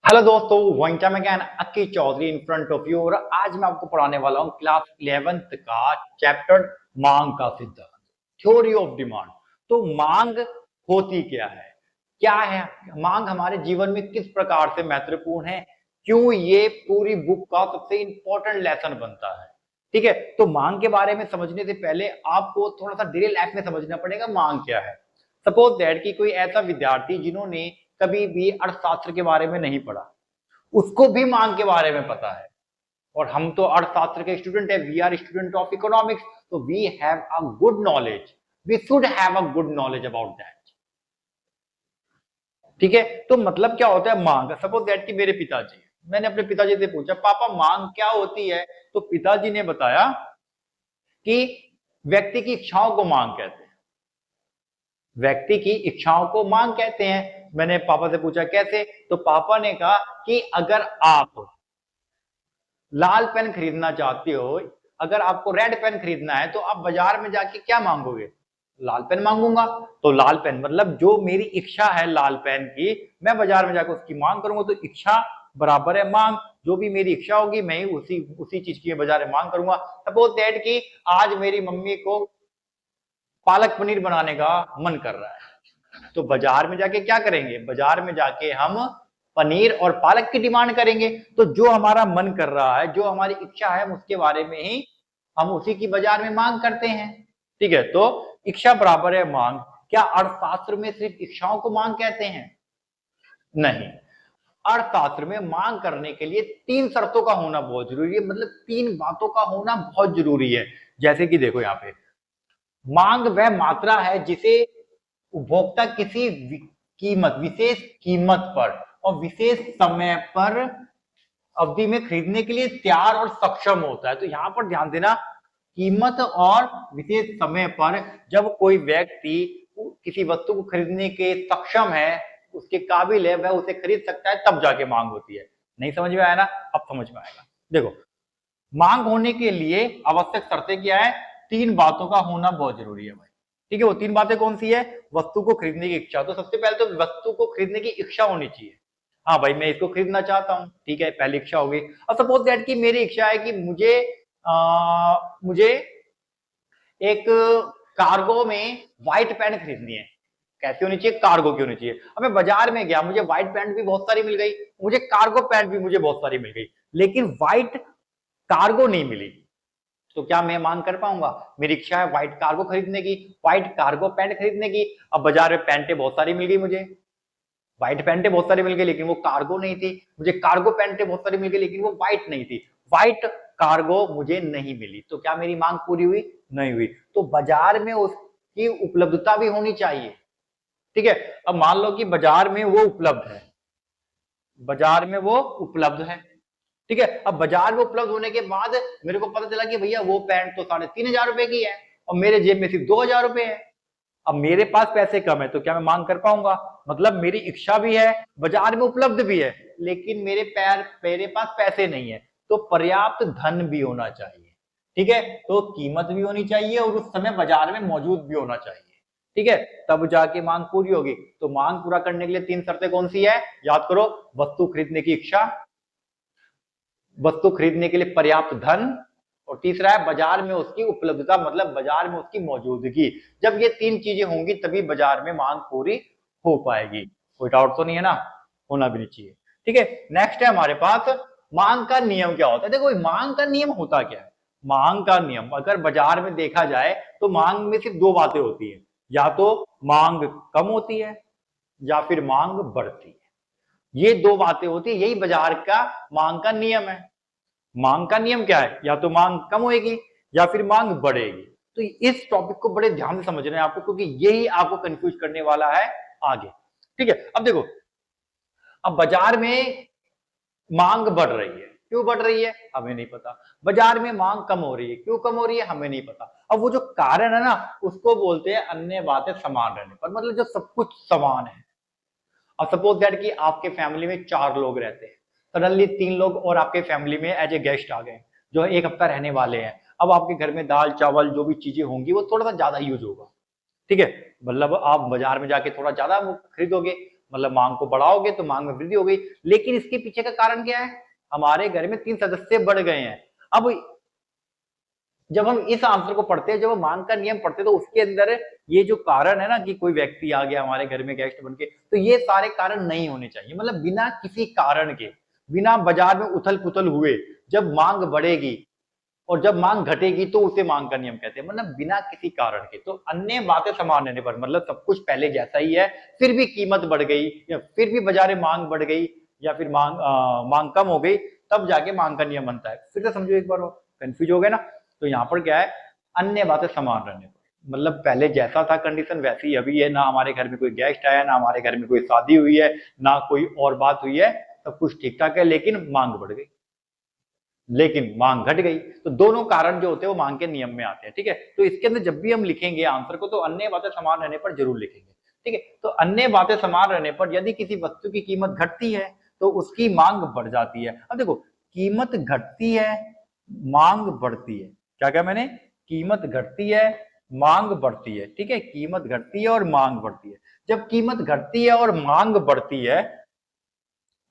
Hello दोस्तों, वंटा में ज्ञान Akki Chaudhary in front of you. और आज मैं आपको पढ़ाने वाला हूँ क्लास 11th का चैप्टर मांग का सिद्धांत, थ्योरी ऑफ डिमांड। तो मांग होती क्या है, क्या है मांग, हमारे जीवन में किस प्रकार से महत्वपूर्ण है, क्यों ये पूरी बुक का सबसे इंपॉर्टेंट लेसन बनता है। ठीक है, तो मांग के बारे में समझने से पहले आपको थोड़ा सा डेली लाइफ में समझना पड़ेगा मांग क्या है। सपोज दैट कि कोई ऐसा विद्यार्थी जिन्होंने कभी भी अर्थशास्त्र के बारे में नहीं पढ़ा, उसको भी मांग के बारे में पता है। और हम तो अर्थशास्त्र के स्टूडेंट है, we are student of economics, तो we have a good knowledge, we should have a good knowledge about that. ठीक है, तो मतलब क्या होता है मांग। सपोज दैट कि मेरे पिताजी, मैंने अपने पिताजी से पूछा पापा मांग क्या होती है, तो पिताजी ने बताया कि व्यक्ति की इच्छाओं को मांग कहते हैं। व्यक्ति की इच्छाओं को मांग कहते हैं। मैंने पापा से पूछा कैसे, तो पापा ने कहा कि अगर आप लाल पेन खरीदना चाहते हो, अगर आपको रेड पेन खरीदना है तो आप बाजार में जाके क्या मांगोगे, लाल पेन मांगूंगा। तो लाल पेन मतलब जो मेरी इच्छा है लाल पेन की, मैं बाजार में जाकर उसकी मांग करूंगा। तो इच्छा बराबर है मांग, जो भी मेरी इच्छा होगी मैं ही उसी उसी चीज की बाजार में मांग करूंगा। सपोज दैट कि आज मेरी मम्मी को पालक पनीर बनाने का मन कर रहा है, तो बाजार में जाके क्या करेंगे, बाजार में जाके हम पनीर और पालक की डिमांड करेंगे। तो जो हमारा मन कर रहा है, जो हमारी इच्छा है, उसके बारे में ही हम उसी की बाजार में मांग करते हैं। ठीक है, तो इच्छा बराबर है मांग। क्या अर्थशास्त्र में सिर्फ इच्छाओं को मांग कहते हैं? नहीं, अर्थशास्त्र में मांग करने के लिए तीन शर्तों का होना बहुत जरूरी है, मतलब तीन बातों का होना बहुत जरूरी है। जैसे कि देखो यहाँ पे, मांग वह मात्रा है जिसे उपभोक्ता किसी कीमत, विशेष कीमत पर और विशेष समय पर अवधि में खरीदने के लिए तैयार और सक्षम होता है। तो यहां पर ध्यान देना, कीमत और विशेष समय पर जब कोई व्यक्ति किसी वस्तु को खरीदने के सक्षम है, उसके काबिल है, वह उसे खरीद सकता है, तब जाके मांग होती है। नहीं समझ में आया ना? अब समझ में आएगा। देखो, मांग होने के लिए आवश्यक शर्तें क्या है, तीन बातों का होना बहुत जरूरी है भाई। ठीक है, वो तीन बातें कौन सी है? वस्तु को खरीदने की इच्छा, तो सबसे पहले तो वस्तु को खरीदने की इच्छा होनी चाहिए। हाँ भाई, मैं इसको खरीदना चाहता हूँ, ठीक है, पहली इच्छा होगी। अब सपोज दैट कि मेरी इच्छा है कि मुझे एक कार्गो में व्हाइट पैंट खरीदनी है। कैसी होनी चाहिए? कार्गो की होनी चाहिए। अब मैं बाजार में गया, मुझे व्हाइट पैंट भी बहुत सारी मिल गई, मुझे कार्गो पैंट भी मुझे बहुत सारी मिल गई, लेकिन व्हाइट कार्गो नहीं मिली। तो क्या मैं मांग कर पाऊंगा? मेरी इच्छा है व्हाइट कार्गो खरीदने की, व्हाइट कार्गो पैंट खरीदने की। अब बाजार में पैंटें बहुत सारी मिल गई, मुझे व्हाइट पैंटें बहुत सारी मिल गई, लेकिन वो कार्गो नहीं थी। मुझे कार्गो पैंटें बहुत सारी मिल गई, लेकिन वो व्हाइट नहीं थी। व्हाइट कार्गो मुझे नहीं मिली, तो क्या मेरी मांग पूरी हुई? नहीं हुई। तो बाजार में उसकी उपलब्धता भी होनी चाहिए। ठीक है, अब मान लो कि बाजार में वो उपलब्ध है, बाजार में वो उपलब्ध है। ठीक है, अब बाजार में उपलब्ध होने के बाद मेरे को पता चला कि भैया वो पैंट तो 3,500 रुपए की है और मेरे जेब में सिर्फ 2,000 रुपए है। अब मेरे पास पैसे कम है, तो क्या मैं मांग कर पाऊंगा? मतलब मेरी इच्छा भी है, बाजार में उपलब्ध भी है, लेकिन मेरे पास पैसे नहीं है। तो पर्याप्त धन भी होना चाहिए। ठीक है, तो कीमत भी होनी चाहिए और उस समय बाजार में मौजूद भी होना चाहिए। ठीक है, तब जाके मांग पूरी होगी। तो मांग पूरा करने के लिए तीन शर्तें कौन सी है, याद करो। वस्तु खरीदने की इच्छा, वस्तु खरीदने के लिए पर्याप्त धन, और तीसरा है बाजार में उसकी उपलब्धता, मतलब बाजार में उसकी मौजूदगी। जब ये तीन चीजें होंगी तभी बाजार में मांग पूरी हो पाएगी। कोई डाउट तो नहीं है ना? होना भी नहीं चाहिए। ठीक है, नेक्स्ट है हमारे पास, मांग का नियम क्या होता है। देखो, मांग का नियम होता क्या है? मांग का नियम अगर बाजार में देखा जाए तो मांग में सिर्फ दो बातें होती है, या तो मांग कम होती है या फिर मांग बढ़ती है। ये दो बातें होती है, यही बाजार का मांग का नियम है। मांग का नियम क्या है? या तो मांग कम होगी या फिर मांग बढ़ेगी। तो इस टॉपिक को बड़े ध्यान से समझना है आपको, क्योंकि यही आपको कंफ्यूज करने वाला है आगे। ठीक है, अब देखो, अब बाजार में मांग बढ़ रही है, क्यों बढ़ रही है हमें नहीं पता। बाजार में मांग कम हो रही है, क्यों कम हो रही है हमें नहीं पता। अब वो जो कारण है ना, उसको बोलते हैं अन्य बातें समान रहने पर, मतलब जो सब कुछ समान है। अब सपोज दैट कि आपके फैमिली में चार लोग रहते हैं, सडनली तीन लोग और आपके फैमिली में एज ए गेस्ट आ गए जो एक हफ्ता रहने वाले हैं। अब आपके घर में दाल चावल जो भी चीजें होंगी वो थोड़ा सा ज्यादा यूज होगा। ठीक है, मतलब आप बाजार में जाके थोड़ा ज्यादा वो खरीदोगे। मतलब मांग को बढ़ाओगे तो मांग में वृद्धि हो गई। लेकिन इसके पीछे का कारण क्या है, हमारे घर में 3 सदस्य बढ़ गए हैं। अब जब हम इस आंसर को पढ़ते हैं, जब हम मांग का नियम पढ़ते हैं, तो उसके अंदर ये जो कारण है ना कि कोई व्यक्ति आ गया हमारे घर में गेस्ट बन के, तो ये सारे कारण नहीं होने चाहिए। मतलब बिना किसी कारण के, बिना बाजार में उथल पुथल हुए जब मांग बढ़ेगी और जब मांग घटेगी तो उसे मांग का नियम कहते हैं। मतलब बिना किसी कारण के। तो अन्य बातें समान रहने पर, मतलब सब कुछ पहले जैसा ही है, फिर भी कीमत बढ़ गई या फिर भी बाजार में मांग बढ़ गई या फिर मांग कम हो गई, तब जाके मांग का नियम बनता है। फिर से समझो एक बार, कंफ्यूज हो गए ना। तो यहाँ पर क्या है, अन्य बातें समान रहने पर, मतलब पहले जैसा था कंडीशन वैसी ही अभी है। ना हमारे घर में कोई गेस्ट आया, ना हमारे घर में कोई शादी हुई है, ना कोई और बात हुई है, सब कुछ ठीक ठाक है, लेकिन मांग बढ़ गई, लेकिन मांग घट गई। तो दोनों कारण जो होते हैं वो मांग के नियम में आते हैं। ठीक है, तो इसके अंदर जब भी हम लिखेंगे आंसर को, तो अन्य बातें समान रहने पर जरूर लिखेंगे। ठीक है, तो अन्य बातें समान रहने पर यदि किसी वस्तु की कीमत घटती है तो उसकी मांग बढ़ जाती है। अब देखो, कीमत घटती है, मांग बढ़ती है। क्या क्या मैंने, कीमत घटती है, मांग बढ़ती है। ठीक है, कीमत घटती है और मांग बढ़ती है। जब कीमत घटती है और मांग बढ़ती है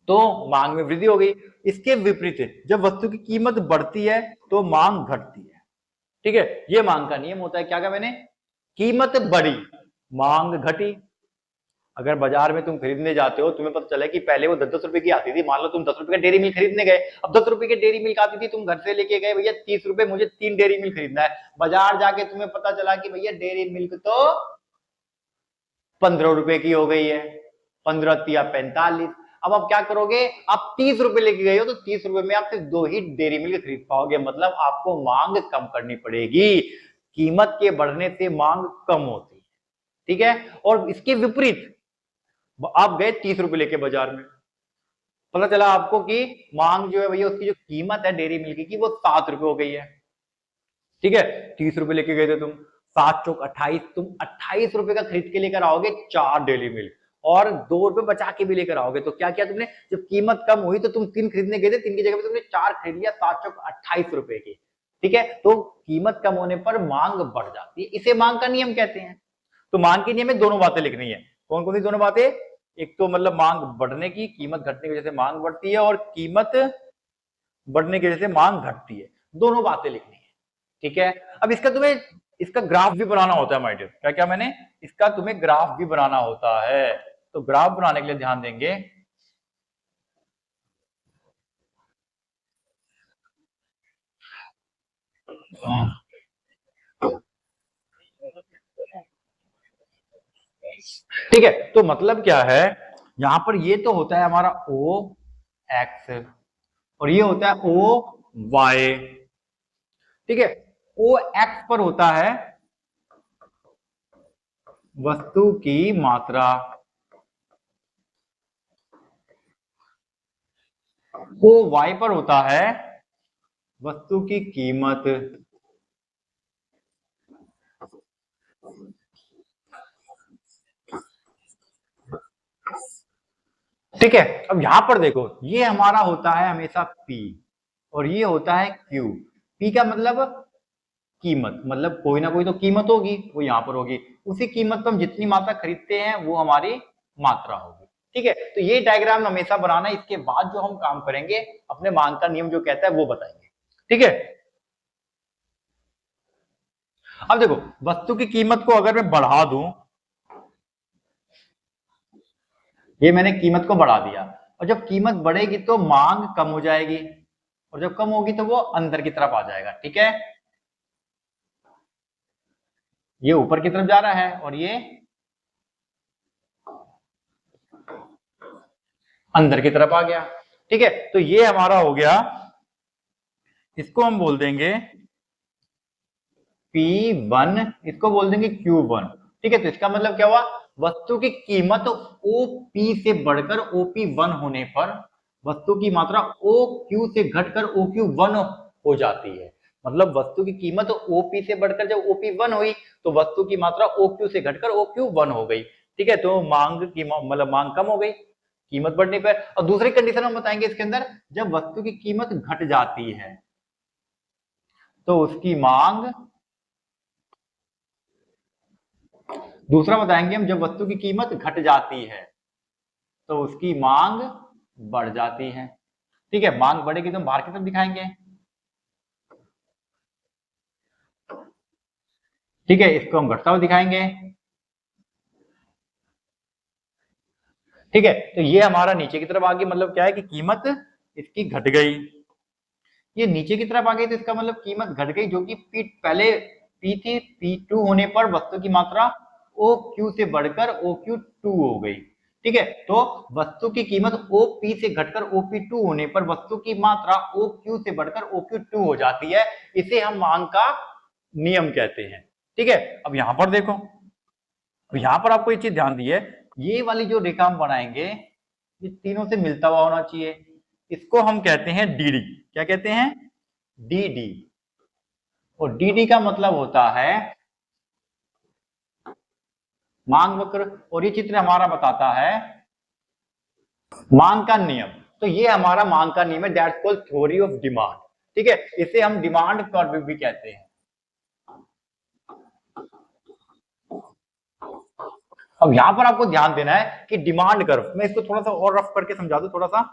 तो मांग में वृद्धि हो गई। इसके विपरीत जब वस्तु की कीमत बढ़ती है तो मांग घटती है। ठीक है, ये मांग का नियम होता है। क्या कहा मैंने, कीमत बढ़ी, मांग घटी। अगर बाजार में तुम खरीदने जाते हो, तुम्हें पता चला कि पहले वो 10-10 रुपए की आती थी। मान लो तुम 10 रुपए का डेयरी मिल्क खरीदने गए, अब 10 रुपए की डेयरी मिल्क आती थी, तुम घर से लेके गए, भैया 30 रुपए मुझे 3 डेयरी मिल्क खरीदना है। बाजार जाके तुम्हें पता चला कि भैया डेयरी मिल्क तो 15 रुपए की हो गई है, 15 या 45। अब आप क्या करोगे, आप 30 रुपए लेके गए हो, तो 30 रुपए में आप सिर्फ 2 ही डेयरी मिल्क खरीद पाओगे। मतलब आपको मांग कम करनी पड़ेगी। कीमत के बढ़ने से मांग कम होती है। ठीक है, और इसके विपरीत आप गए 30 रुपए लेके बाजार में, पता चला आपको कि मांग जो है भैया, उसकी जो कीमत है डेयरी मिल्क की वो 7 रुपए हो गई है। ठीक है, 30 रुपए लेके गए थे तुम, 7 चौक 28, तुम 28 रुपए का खरीद के लेकर आओगे 4 डेली मिल्क, और 2 रुपए बचा के भी लेकर आओगे। तो क्या किया तुमने, जब कीमत कम हुई तो तुम 3 खरीदने गए थे, 3 की जगह पे तुमने 4 खरीद लिया 7 चौक 28 रुपए की। ठीक है, तो कीमत कम होने पर मांग बढ़ जाती है, इसे मांग का नियम कहते हैं। तो मांग के नियम में दोनों बातें लिखनी है। कौन कौन सी दोनों बातें, एक तो मतलब मांग बढ़ने की, कीमत घटने की वजह से मांग बढ़ती है, और कीमत बढ़ने की वजह से मांग घटती है, दोनों बातें लिखनी है। ठीक है, अब इसका तुम्हें इसका ग्राफ भी बनाना होता है माय डियर। क्या क्या मैंने, इसका तुम्हें ग्राफ भी बनाना होता है। तो ग्राफ बनाने के लिए ध्यान देंगे, ठीक है। तो मतलब क्या है, यहां पर ये तो होता है हमारा ओ एक्स और ये होता है ओ वाई। ठीक है, ओ एक्स पर होता है वस्तु की मात्रा, ओ वाई पर होता है वस्तु की कीमत। ठीक है, अब यहां पर देखो, ये हमारा होता है हमेशा P और ये होता है Q। P का मतलब कीमत, मतलब कोई ना कोई तो कीमत होगी, वो यहां पर होगी। उसी कीमत पर हम जितनी मात्रा खरीदते हैं वो हमारी मात्रा होगी। ठीक है, तो ये डायग्राम हमेशा बनाना है। इसके बाद जो हम काम करेंगे, अपने मांग का नियम जो कहता है वो बताएंगे। ठीक है, अब देखो, वस्तु की कीमत को अगर मैं बढ़ा दूं, ये मैंने कीमत को बढ़ा दिया, और जब कीमत बढ़ेगी तो मांग कम हो जाएगी, और जब कम होगी तो वो अंदर की तरफ आ जाएगा। ठीक है, ये ऊपर की तरफ जा रहा है और ये अंदर की तरफ आ गया। ठीक है, तो ये हमारा हो गया, इसको हम बोल देंगे P1, इसको बोल देंगे Q1। ठीक है, तो इसका मतलब क्या हुआ, वस्तु की कीमत OP से बढ़कर OP1 होने पर वस्तु की मात्रा OQ से घटकर OQ1 हो जाती है। मतलब वस्तु की कीमत OP से बढ़कर जब OP1 हुई तो वस्तु की मात्रा OQ से घटकर OQ1 हो गई। ठीक है, तो मांग की मतलब मांग कम हो गई कीमत बढ़ने पर। और दूसरी कंडीशन हम बताएंगे इसके अंदर, जब वस्तु की कीमत घट जाती है तो उसकी मांग, दूसरा बताएंगे हम, जब वस्तु की कीमत घट जाती है तो उसकी मांग बढ़ जाती है। ठीक है, मांग बढ़ेगी तो हम बाहर की तरफ दिखाएंगे। ठीक है, इसको हम घटता हुआ दिखाएंगे। ठीक है, तो ये हमारा नीचे की तरफ आ गई, मतलब क्या है कि कीमत इसकी घट गई। ये नीचे की तरफ आ गई तो इसका मतलब कीमत घट गई, जो कि पी पहले पी थी, P2 होने पर वस्तु की मात्रा OQ से बढ़कर OQ2 हो गई। ठीक है, तो वस्तु की कीमत OP से घटकर OP2 होने पर वस्तु की मात्रा OQ से बढ़कर OQ2 हो जाती है। इसे हम मांग का नियम कहते हैं। ठीक है, अब यहां पर देखो, तो यहां पर आपको ये चीज ध्यान दी है, ये वाली जो रेखा हम बनाएंगे ये तीनों से मिलता हुआ होना चाहिए। इसको हम कहते हैं डीडी। क्या कहते हैं? डीडी। और डीडी का मतलब होता है मांग वक्र, और ये चित्र हमारा बताता है मांग का नियम। तो ये हमारा मांग का नियम है, that's called theory of demand. ठीक है, इसे हम डिमांड कर्व भी कहते हैं। अब यहां पर आपको ध्यान देना है कि डिमांड कर्व, मैं इसको थोड़ा सा और रफ करके समझा दूं थोड़ा सा।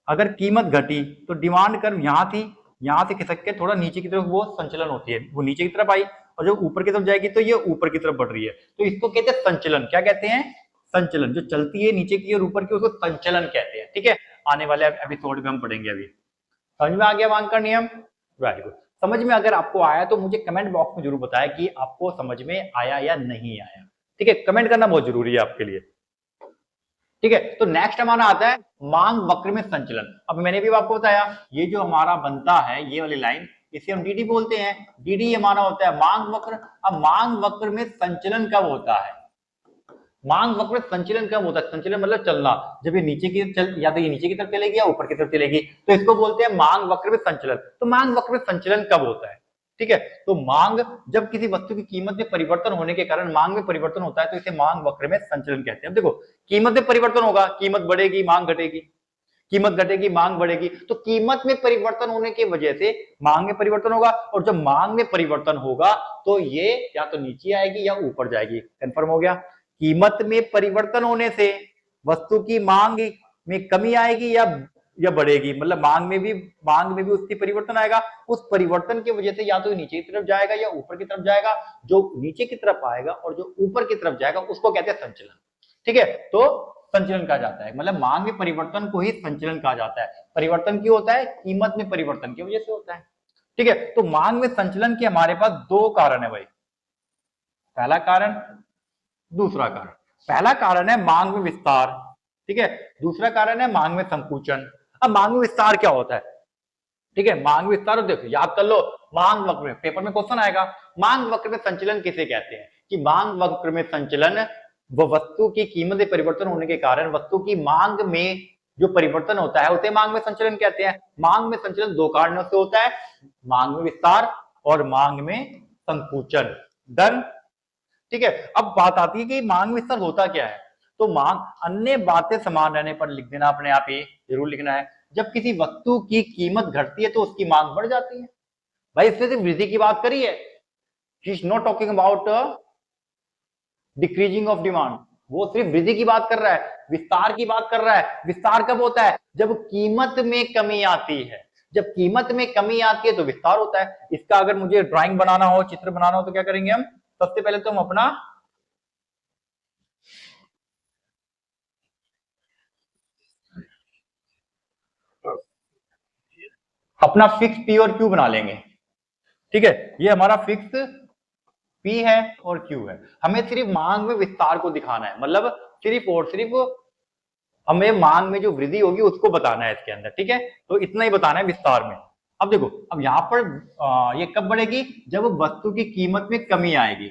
अगर कीमत घटी तो डिमांड कर्व यहां थी, यहां से खिसक के थोड़ा नीचे की तरफ वो संचलन होती है, वो नीचे की तरफ आई, और जब ऊपर की तरफ जाएगी तो ये ऊपर की तरफ बढ़ रही है, तो इसको कहते हैं संचलन। क्या कहते हैं? संचलन। जो चलती है नीचे की और ऊपर की उसको संचलन कहते हैं। ठीक है, आने वाले एपिसोड में हम पढ़ेंगे। अभी समझ में आ गया मांग का नियम? Very good. समझ में अगर आपको आया तो मुझे कमेंट बॉक्स में जरूर बताएं कि आपको समझ में आया या नहीं आया। ठीक है, कमेंट करना बहुत जरूरी है आपके लिए। ठीक है, तो नेक्स्ट हमारा आता है मांग वक्र में संचलन। अब मैंने भी आपको बताया, ये जो हमारा बनता है ये वाली लाइन, इसे हम डीडी बोलते हैं। डीडी हमारा होता है मांग वक्र। अब मांग वक्र में संचलन कब होता है? मांग वक्र में संचलन कब होता है? संचलन मतलब चलना, जब ये नीचे की चल, या तो ये नीचे की तरफ चलेगी या ऊपर की तरफ चलेगी, तो इसको बोलते हैं मांग वक्र में संचलन। तो मांग वक्र में संचलन कब होता है? ठीक है, तो मांग, जब किसी वस्तु की कीमत में परिवर्तन होने के कारण मांग में परिवर्तन होता है तो इसे मांग वक्र में संचलन कहते हैं। अब देखो, कीमत में परिवर्तन होगा, कीमत बढ़ेगी मांग घटेगी, कीमत घटेगी मांग बढ़ेगी, तो कीमत में परिवर्तन होने की वजह से मांग में परिवर्तन होगा, और जब मांग में परिवर्तन होगा तो ये या तो नीचे आएगी या ऊपर जाएगी। कंफर्म हो गया? कीमत में परिवर्तन होने से वस्तु की मांग में कमी आएगी या बढ़ेगी, मतलब मांग में भी उसकी परिवर्तन आएगा। उस परिवर्तन की वजह से या तो नीचे की तरफ जाएगा या ऊपर की तरफ जाएगा। जो नीचे की तरफ आएगा और जो ऊपर की तरफ जाएगा उसको कहते हैं संचलन। ठीक है, तो संचलन कहा जाता है, मतलब मांग में परिवर्तन को ही संचलन कहा जाता है। परिवर्तन क्यों होता है? कीमत में परिवर्तन की वजह से होता है। ठीक है, तो मांग में संचलन के हमारे पास दो कारण है भाई। पहला कारण, दूसरा कारण। पहला कारण है मांग में विस्तार। ठीक है, दूसरा कारण है मांग में संकुचन। अब मांग में विस्तार क्या होता है? ठीक है, मांग विस्तार, देखो याद कर लो, मांग वक्र में पेपर में क्वेश्चन आएगा, मांग वक्र में संचलन किसे कहते हैं? कि मांग वक्र में संचलन वो वस्तु की कीमत में परिवर्तन होने के कारण वस्तु की मांग में जो परिवर्तन होता है उसे मांग में संचलन कहते हैं। मांग में संचलन दो कारणों से होता है, मांग में विस्तार और मांग में संकुचन। डन? ठीक है, अब बात आती है कि मांग विस्तार होता क्या है। तो मांग, अन्य बातें समान रहने पर लिख देना अपने आप ही, जरूर लिखना है। जब किसी वस्तु की कीमत घटती है तो उसकी मांग बढ़ जाती है। भाई इसने सिर्फ वृद्धि की बात करी है, she is not talking about decreasing of demand. वो सिर्फ वृद्धि की बात कर रहा है, विस्तार की बात कर रहा है। विस्तार कब होता है? जब कीमत में कमी आती है। जब कीमत में कमी आती है तो विस्तार होता है। इसका अगर मुझे ड्राइंग बनाना हो, चित्र बनाना हो, तो क्या करेंगे हम? सबसे पहले तो हम अपना फिक्स पी और क्यू बना लेंगे। ठीक है, ये हमारा फिक्स पी है और क्यू है। हमें सिर्फ मांग में विस्तार को दिखाना है, मतलब सिर्फ और सिर्फ हमें मांग में जो वृद्धि होगी उसको बताना है इसके अंदर। ठीक है, तो इतना ही बताना है विस्तार में। अब देखो, अब यहां पर ये कब बढ़ेगी? जब वस्तु की कीमत में कमी आएगी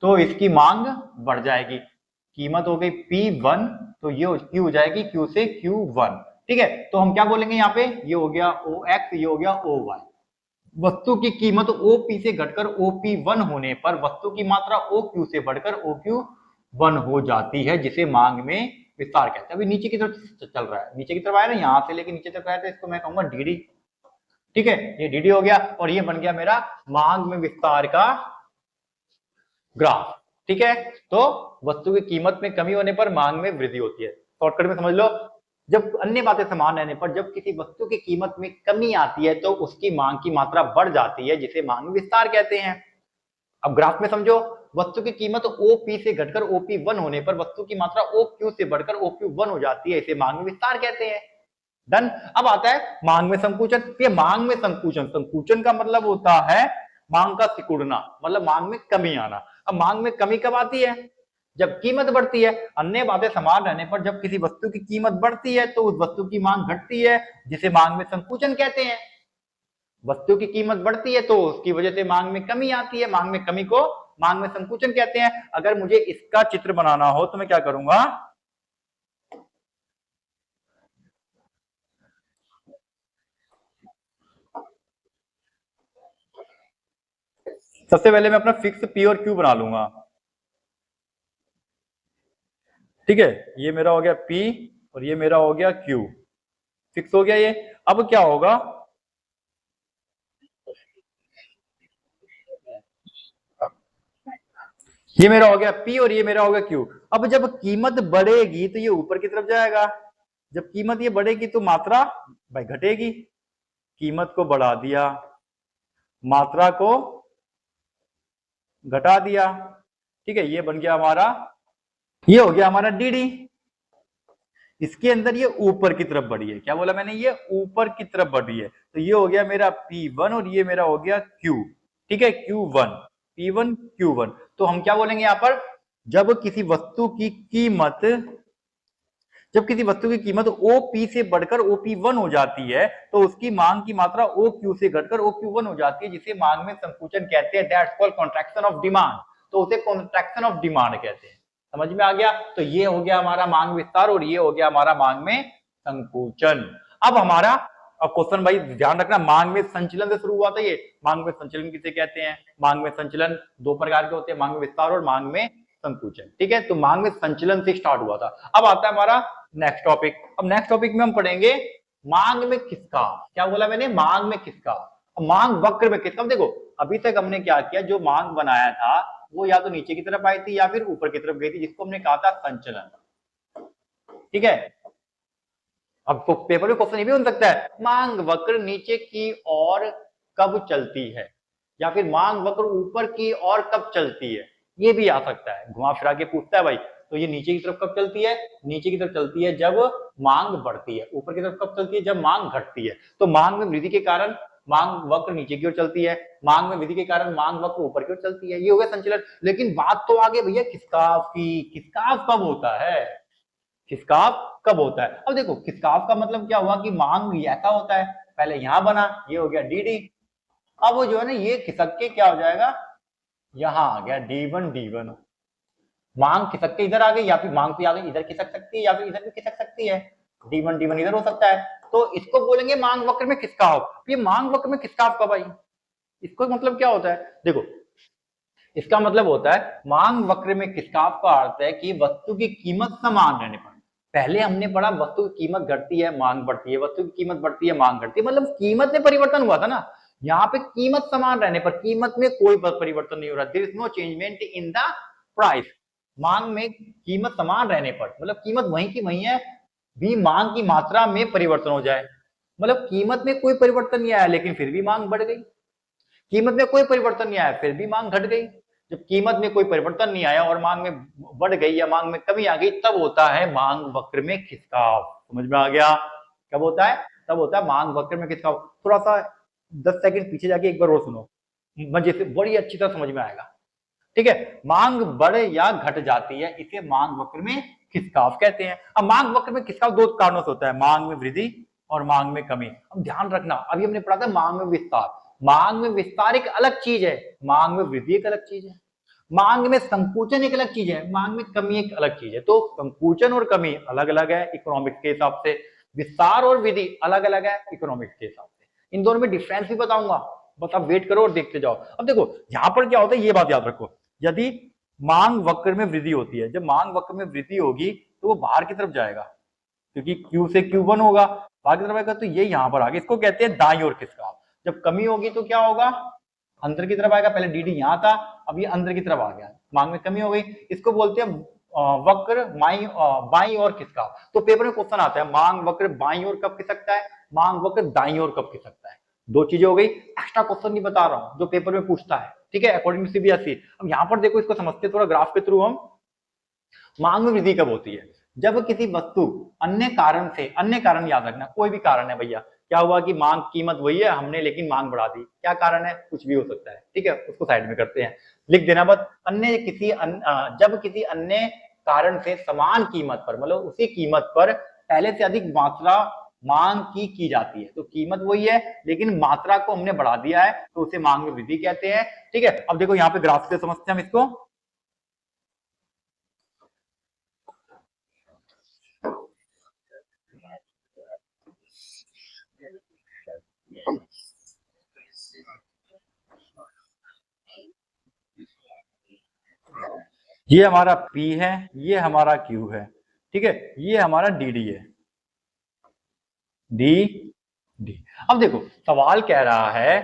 तो इसकी मांग बढ़ जाएगी। कीमत हो गई P1, तो ये क्यू हो जाएगी Q से Q1। ठीक है, तो हम क्या बोलेंगे यहाँ पे? ये हो गया OX, ये हो गया OY। वस्तु की कीमत OP से घटकर OP1 होने पर वस्तु की मात्रा OQ से बढ़कर OQ1 हो जाती है, जिसे मांग में विस्तार कहते हैं। अभी नीचे की तरफ चल रहा है, नीचे की तरफ आया ना, यहां से लेके नीचे तक आया, तो इसको मैं कहूंगा डीडी। ठीक है, ये डीडी हो गया और ये बन गया मेरा मांग में विस्तार का ग्राफ। ठीक है, तो वस्तु की कीमत में कमी होने पर मांग में वृद्धि होती है। शॉर्टकट में समझ लो, जब अन्य बातें समान रहने पर जब किसी वस्तु की कीमत में कमी आती है तो उसकी मांग की मात्रा बढ़ जाती है, जिसे मांग विस्तार कहते हैं। अब ग्राफ में समझो, वस्तु की कीमत ओपी से घटकर ओपी वन होने पर वस्तु की मात्रा ओक्यू से बढ़कर ओक्यू वन हो जाती है, इसे मांग में विस्तार कहते हैं। डन। अब आता है मांग में संकुचन। ये मांग में संकुचन, संकुचन का मतलब होता है मांग का सिकुड़ना, मतलब मांग में कमी आना। अब मांग में कमी कब आती है? जब कीमत बढ़ती है। अन्य बातें समान रहने पर जब किसी वस्तु की कीमत बढ़ती है तो उस वस्तु की मांग घटती है, जिसे मांग में संकुचन कहते हैं। वस्तु की कीमत बढ़ती है तो उसकी वजह से मांग में कमी आती है, मांग में कमी को मांग में संकुचन कहते हैं। अगर मुझे इसका चित्र बनाना हो तो मैं क्या करूंगा, सबसे पहले मैं अपना फिक्स पी और क्यू बना लूंगा। ठीक है, ये मेरा हो गया पी और ये मेरा हो गया क्यू, फिक्स हो गया ये। अब क्या होगा, ये मेरा हो गया पी और ये मेरा हो गया क्यू। अब जब कीमत बढ़ेगी तो ये ऊपर की तरफ जाएगा, जब कीमत ये बढ़ेगी तो मात्रा भाई घटेगी। कीमत को बढ़ा दिया, मात्रा को घटा दिया। ठीक है, ये बन गया हमारा, ये हो गया हमारा डी डी। इसके अंदर ये ऊपर की तरफ बढ़ी है, क्या बोला मैंने, ये ऊपर की तरफ बढ़ी है, तो ये हो गया मेरा P1 और ये मेरा हो गया Q। ठीक है, Q1 P1 Q1। तो हम क्या बोलेंगे यहां पर, जब किसी वस्तु की कीमत, जब किसी वस्तु की कीमत OP से बढ़कर OP1 हो जाती है तो उसकी मांग की मात्रा OQ से घटकर OQ1 हो जाती है, जिसे मांग में संकुचन कहते हैं। That's called contraction of demand. तो उसे कॉन्ट्रैक्शन ऑफ डिमांड कहते हैं। समझ में आ गया? तो ये हो गया हमारा मांग विस्तार और ये हो गया हमारा मांग में संकुचन। अब हमारा, अब क्वेश्चन भाई ध्यान रखना, मांग में संचलन से शुरू हुआ था ये। मांग में संचलन किसे कहते हैं? मांग में संचलन दो प्रकार के होते हैं, मांग में विस्तार और मांग में संकुचन। ठीक है, तो मांग में संचलन से स्टार्ट हुआ था। अब आता है हमारा नेक्स्ट टॉपिक। अब नेक्स्ट टॉपिक में हम पढ़ेंगे मांग में किसका। क्या बोला मैंने? मांग में किसका। मांग वक्र में किसका। देखो अभी तक हमने क्या किया, जो मांग बनाया था वो या तो नीचे की तरफ आई थी या फिर ऊपर की तरफ गई थी, जिसको हमने कहा था संचलन। ठीक है, अब तो पेपर में क्वेश्चन ये भी हो सकता है, मांग वक्र नीचे की ओर कब चलती है, या फिर मांग वक्र ऊपर की ओर कब चलती है, ये भी आ सकता है, घुमा फिरा के पूछता है भाई। तो ये नीचे की तरफ कब चलती है? नीचे की तरफ चलती है जब मांग बढ़ती है। ऊपर की तरफ कब चलती है? जब मांग घटती है। तो मांग में वृद्धि के कारण मांग वक्र नीचे की ओर चलती है, मांग में वृद्धि के कारण मांग वक्र ऊपर की ओर चलती है। ये हो गया संचलन। लेकिन बात तो आगे भैया खिसकाव की, खिसकाव कब होता है? खिसकाव कब होता है? अब देखो खिसकाव का मतलब क्या हुआ कि मांग ऐसा होता है, पहले यहां बना, ये हो गया डी डी। अब वो जो है ना ये खिसक के क्या हो जाएगा, यहां आ गया D1 D1। मांग खिसक के इधर आ गई, या फिर मांग तो आ गई इधर खिसक सकती है या फिर इधर भी खिसक सकती है। D1 D1 इधर हो सकता है, तो इसको बोलेंगे मांग वक्र में खिसकाव। ये मांग वक्र में खिसकाव कब आई, इसको मतलब क्या होता है? देखो इसका मतलब होता है मांग वक्र में खिसकाव का अर्थ है कि वस्तु की कीमत समान रहने पर। पहले हमने पढ़ा वस्तु की कीमत घटती है मांग बढ़ती है, वस्तु की कीमत बढ़ती है मांग घटती है, मतलब कीमत में परिवर्तन हुआ था ना। यहाँ पे कीमत समान रहने पर, कीमत में कोई परिवर्तन नहीं हो रहा, there is no changement in the price. मांग में कीमत समान रहने पर, मतलब कीमत वहीं की वहीं है, भी मांग की मात्रा में परिवर्तन हो जाए, मतलब कीमत में कोई परिवर्तन नहीं आया लेकिन फिर भी मांग बढ़ गई। कीमत में कोई परिवर्तन नहीं आया फिर भी मांग घट गई। जब कीमत में कोई परिवर्तन नहीं आया और मांग में बढ़ गई या मांग में कमी आ गई, तब होता है मांग वक्र में खिसकाव। समझ में आ गया? कब होता है? तब होता है मांग वक्र में खिसकाव। थोड़ा सा 10 सेकंड पीछे जाके एक बार और सुनो, मजे से बड़ी अच्छी तरह समझ में आएगा। ठीक है, मांग बढ़ या घट जाती है, इसे मांग वक्र में खिसकाव कहते हैं। अब मांग वक्र में खिसकाव दो कारणों से होता है, मांग में वृद्धि और मांग में कमी। अब ध्यान रखना, अभी हमने पढ़ा था मांग में विस्तार। मांग में विस्तार एक अलग चीज है, मांग में वृद्धि एक अलग चीज है। मांग में संकुचन एक अलग चीज है, मांग में कमी एक अलग चीज है। तो संकुचन और कमी अलग अलग है इकोनॉमिक्स के हिसाब से, विस्तार और वृद्धि अलग अलग है इकोनॉमिक्स के हिसाब से। इन दोनों में डिफरेंस भी बताऊंगा, बस आप वेट करो और देखते जाओ। अब देखो यहां पर क्या होता है, ये बात याद रखो, यदि मांग वक्र में वृद्धि होती है, जब मांग वक्र में वृद्धि होगी तो वो बाहर की तरफ जाएगा, क्योंकि Q से Q1 होगा, बाहर की तरफ आएगा, तो ये यहां पर आ गया, इसको कहते हैं दाईं ओर खिसकाव। जब कमी होगी तो क्या होगा, अंदर की तरफ आएगा। पहले डी डी यहां था, अब ये अंदर की तरफ आ गया, मांग में कमी हो गई। इसको बोलते हैं वक्र बाईं ओर खिसका। तो पेपर में क्वेश्चन आता है मांग वक्र बाईं ओर कब खिसकता है, मांग वक्र दाईं ओर कब खिसकता है। दो चीजें हो गई, एक्स्ट्रा क्वेश्चन नहीं बता रहा हूं जो पेपर में पूछता है, ठीक है, अकॉर्डिंग टू सीबीएसई। अब यहां पर देखो, इसको समझते थोड़ा ग्राफ के थ्रू हम। मांग में वृद्धि कब होती है, जब किसी वस्तु अन्य कारण से, अन्य कारण याद रखना, कोई भी कारण है भैया, क्या हुआ कि मांग कीमत वही है हमने लेकिन मांग बढ़ा दी, क्या कारण है, कुछ भी हो सकता है, ठीक है, उसको साइड में करते हैं, लिख देना बस। अन्य किसी जब किसी अन्य कारण से समान कीमत पर, मतलब उसी कीमत पर पहले से अधिक मात्रा मांग की जाती है, तो कीमत वही है लेकिन मात्रा को हमने बढ़ा दिया है, तो उसे मांग में वृद्धि कहते हैं, ठीक है। अब देखो यहाँ पे ग्राफ से समझते हैं हम इसको। ये हमारा P है, ये हमारा Q है, ठीक है, ये हमारा DD है, डी। अब देखो सवाल कह रहा है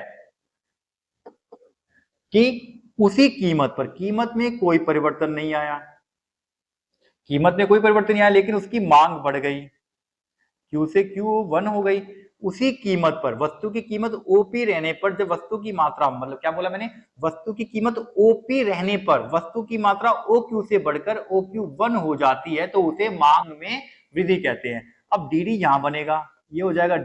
कि उसी कीमत पर, कीमत में कोई परिवर्तन नहीं आया, कीमत में कोई परिवर्तन नहीं आया लेकिन उसकी मांग बढ़ गई, Q से Q1 हो गई। उसी कीमत पर, वस्तु की कीमत ओपी रहने पर, जब वस्तु की मात्रा, मतलब क्या बोला मैंने, वस्तु की कीमत ओपी रहने पर वस्तु की मात्रा OQ से बढ़कर OQ1 हो जाती है, तो उसे मांग में वृद्धि कहते हैं। अब DD यहां बनेगा, ये हो जाएगा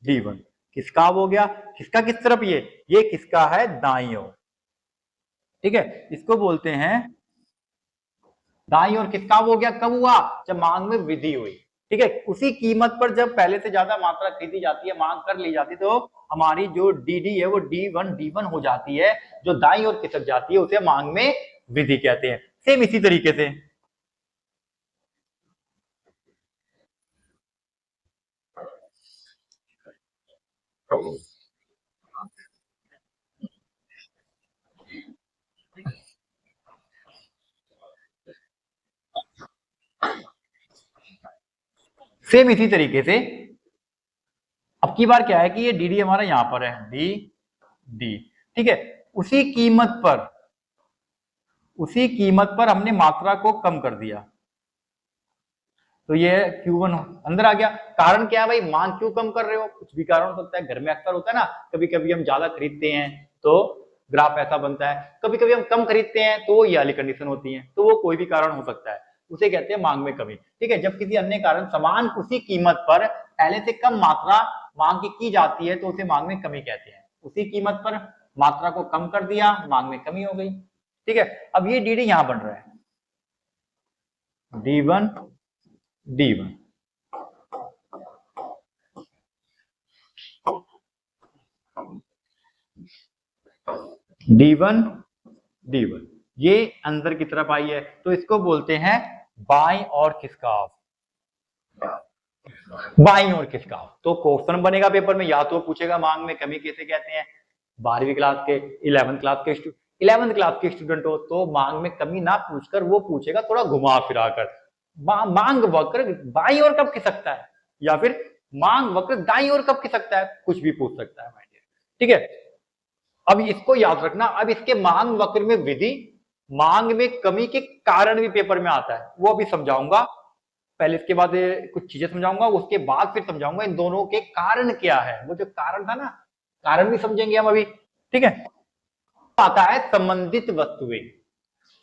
D1। किसका हो गया, किसका किस तरफ, ये किसका है, दाईं ओर, ठीक है, इसको बोलते हैं दाईं ओर। किसका हो गया, कब हुआ, जब मांग में वृद्धि हुई, ठीक है। उसी कीमत पर जब पहले से ज्यादा मात्रा खरीदी जाती है, मांग कर ली जाती है, तो हमारी जो DD है वो D1 हो जाती है, जो दाईं ओर खिसक जाती है, उसे मांग में वृद्धि कहते हैं। सेम इसी तरीके से सेम इसी तरीके से अब की बार क्या है कि ये DD हमारा यहां पर है, डी, ठीक है। उसी कीमत पर हमने मात्रा को कम कर दिया, तो ये Q1 अंदर आ गया। कारण क्या है भाई, मांग क्यों कम कर रहे हो, कुछ भी कारण हो सकता है, घर में अक्सर होता है ना, कभी कभी हम ज्यादा खरीदते हैं तो ग्राफ ऐसा बनता है, कभी कभी हम कम खरीदते हैं तो ये वाली कंडीशन होती है, तो वो कोई भी कारण हो सकता है, उसे कहते हैं मांग में कमी, ठीक है। जब किसी अन्य कारण समान उसी कीमत पर पहले से कम मात्रा मांग की जाती है, तो उसे मांग में कमी कहते हैं। उसी कीमत पर मात्रा को कम कर दिया, मांग में कमी हो गई, ठीक है। अब ये DD यहां बन रहा है, D1 D1 ये अंदर की तरफ आई है, तो इसको बोलते हैं बाईं और खिसकाव, बाईं ओर खिसकाव। तो क्वेश्चन बनेगा पेपर में, या तो पूछेगा मांग में कमी किसे कहते हैं, 12वीं क्लास के 11th क्लास के स्टूडेंट हो तो मांग में कमी ना पूछकर वो पूछेगा थोड़ा घुमा फिरा कर, मांग वक्र बाईं ओर कब खिसकता है, या फिर मांग वक्र दाईं ओर कब खिसकता है, कुछ भी पूछ सकता है, ठीक है। अब इसको याद रखना। अब इसके मांग वक्र में वृद्धि, मांग में कमी के कारण भी पेपर में आता है, वो अभी समझाऊंगा। पहले इसके बाद कुछ चीजें समझाऊंगा, उसके बाद फिर समझाऊंगा इन दोनों के कारण क्या है, वो जो कारण था ना, कारण भी समझेंगे हम अभी, ठीक है। आता है संबंधित वस्तुएं,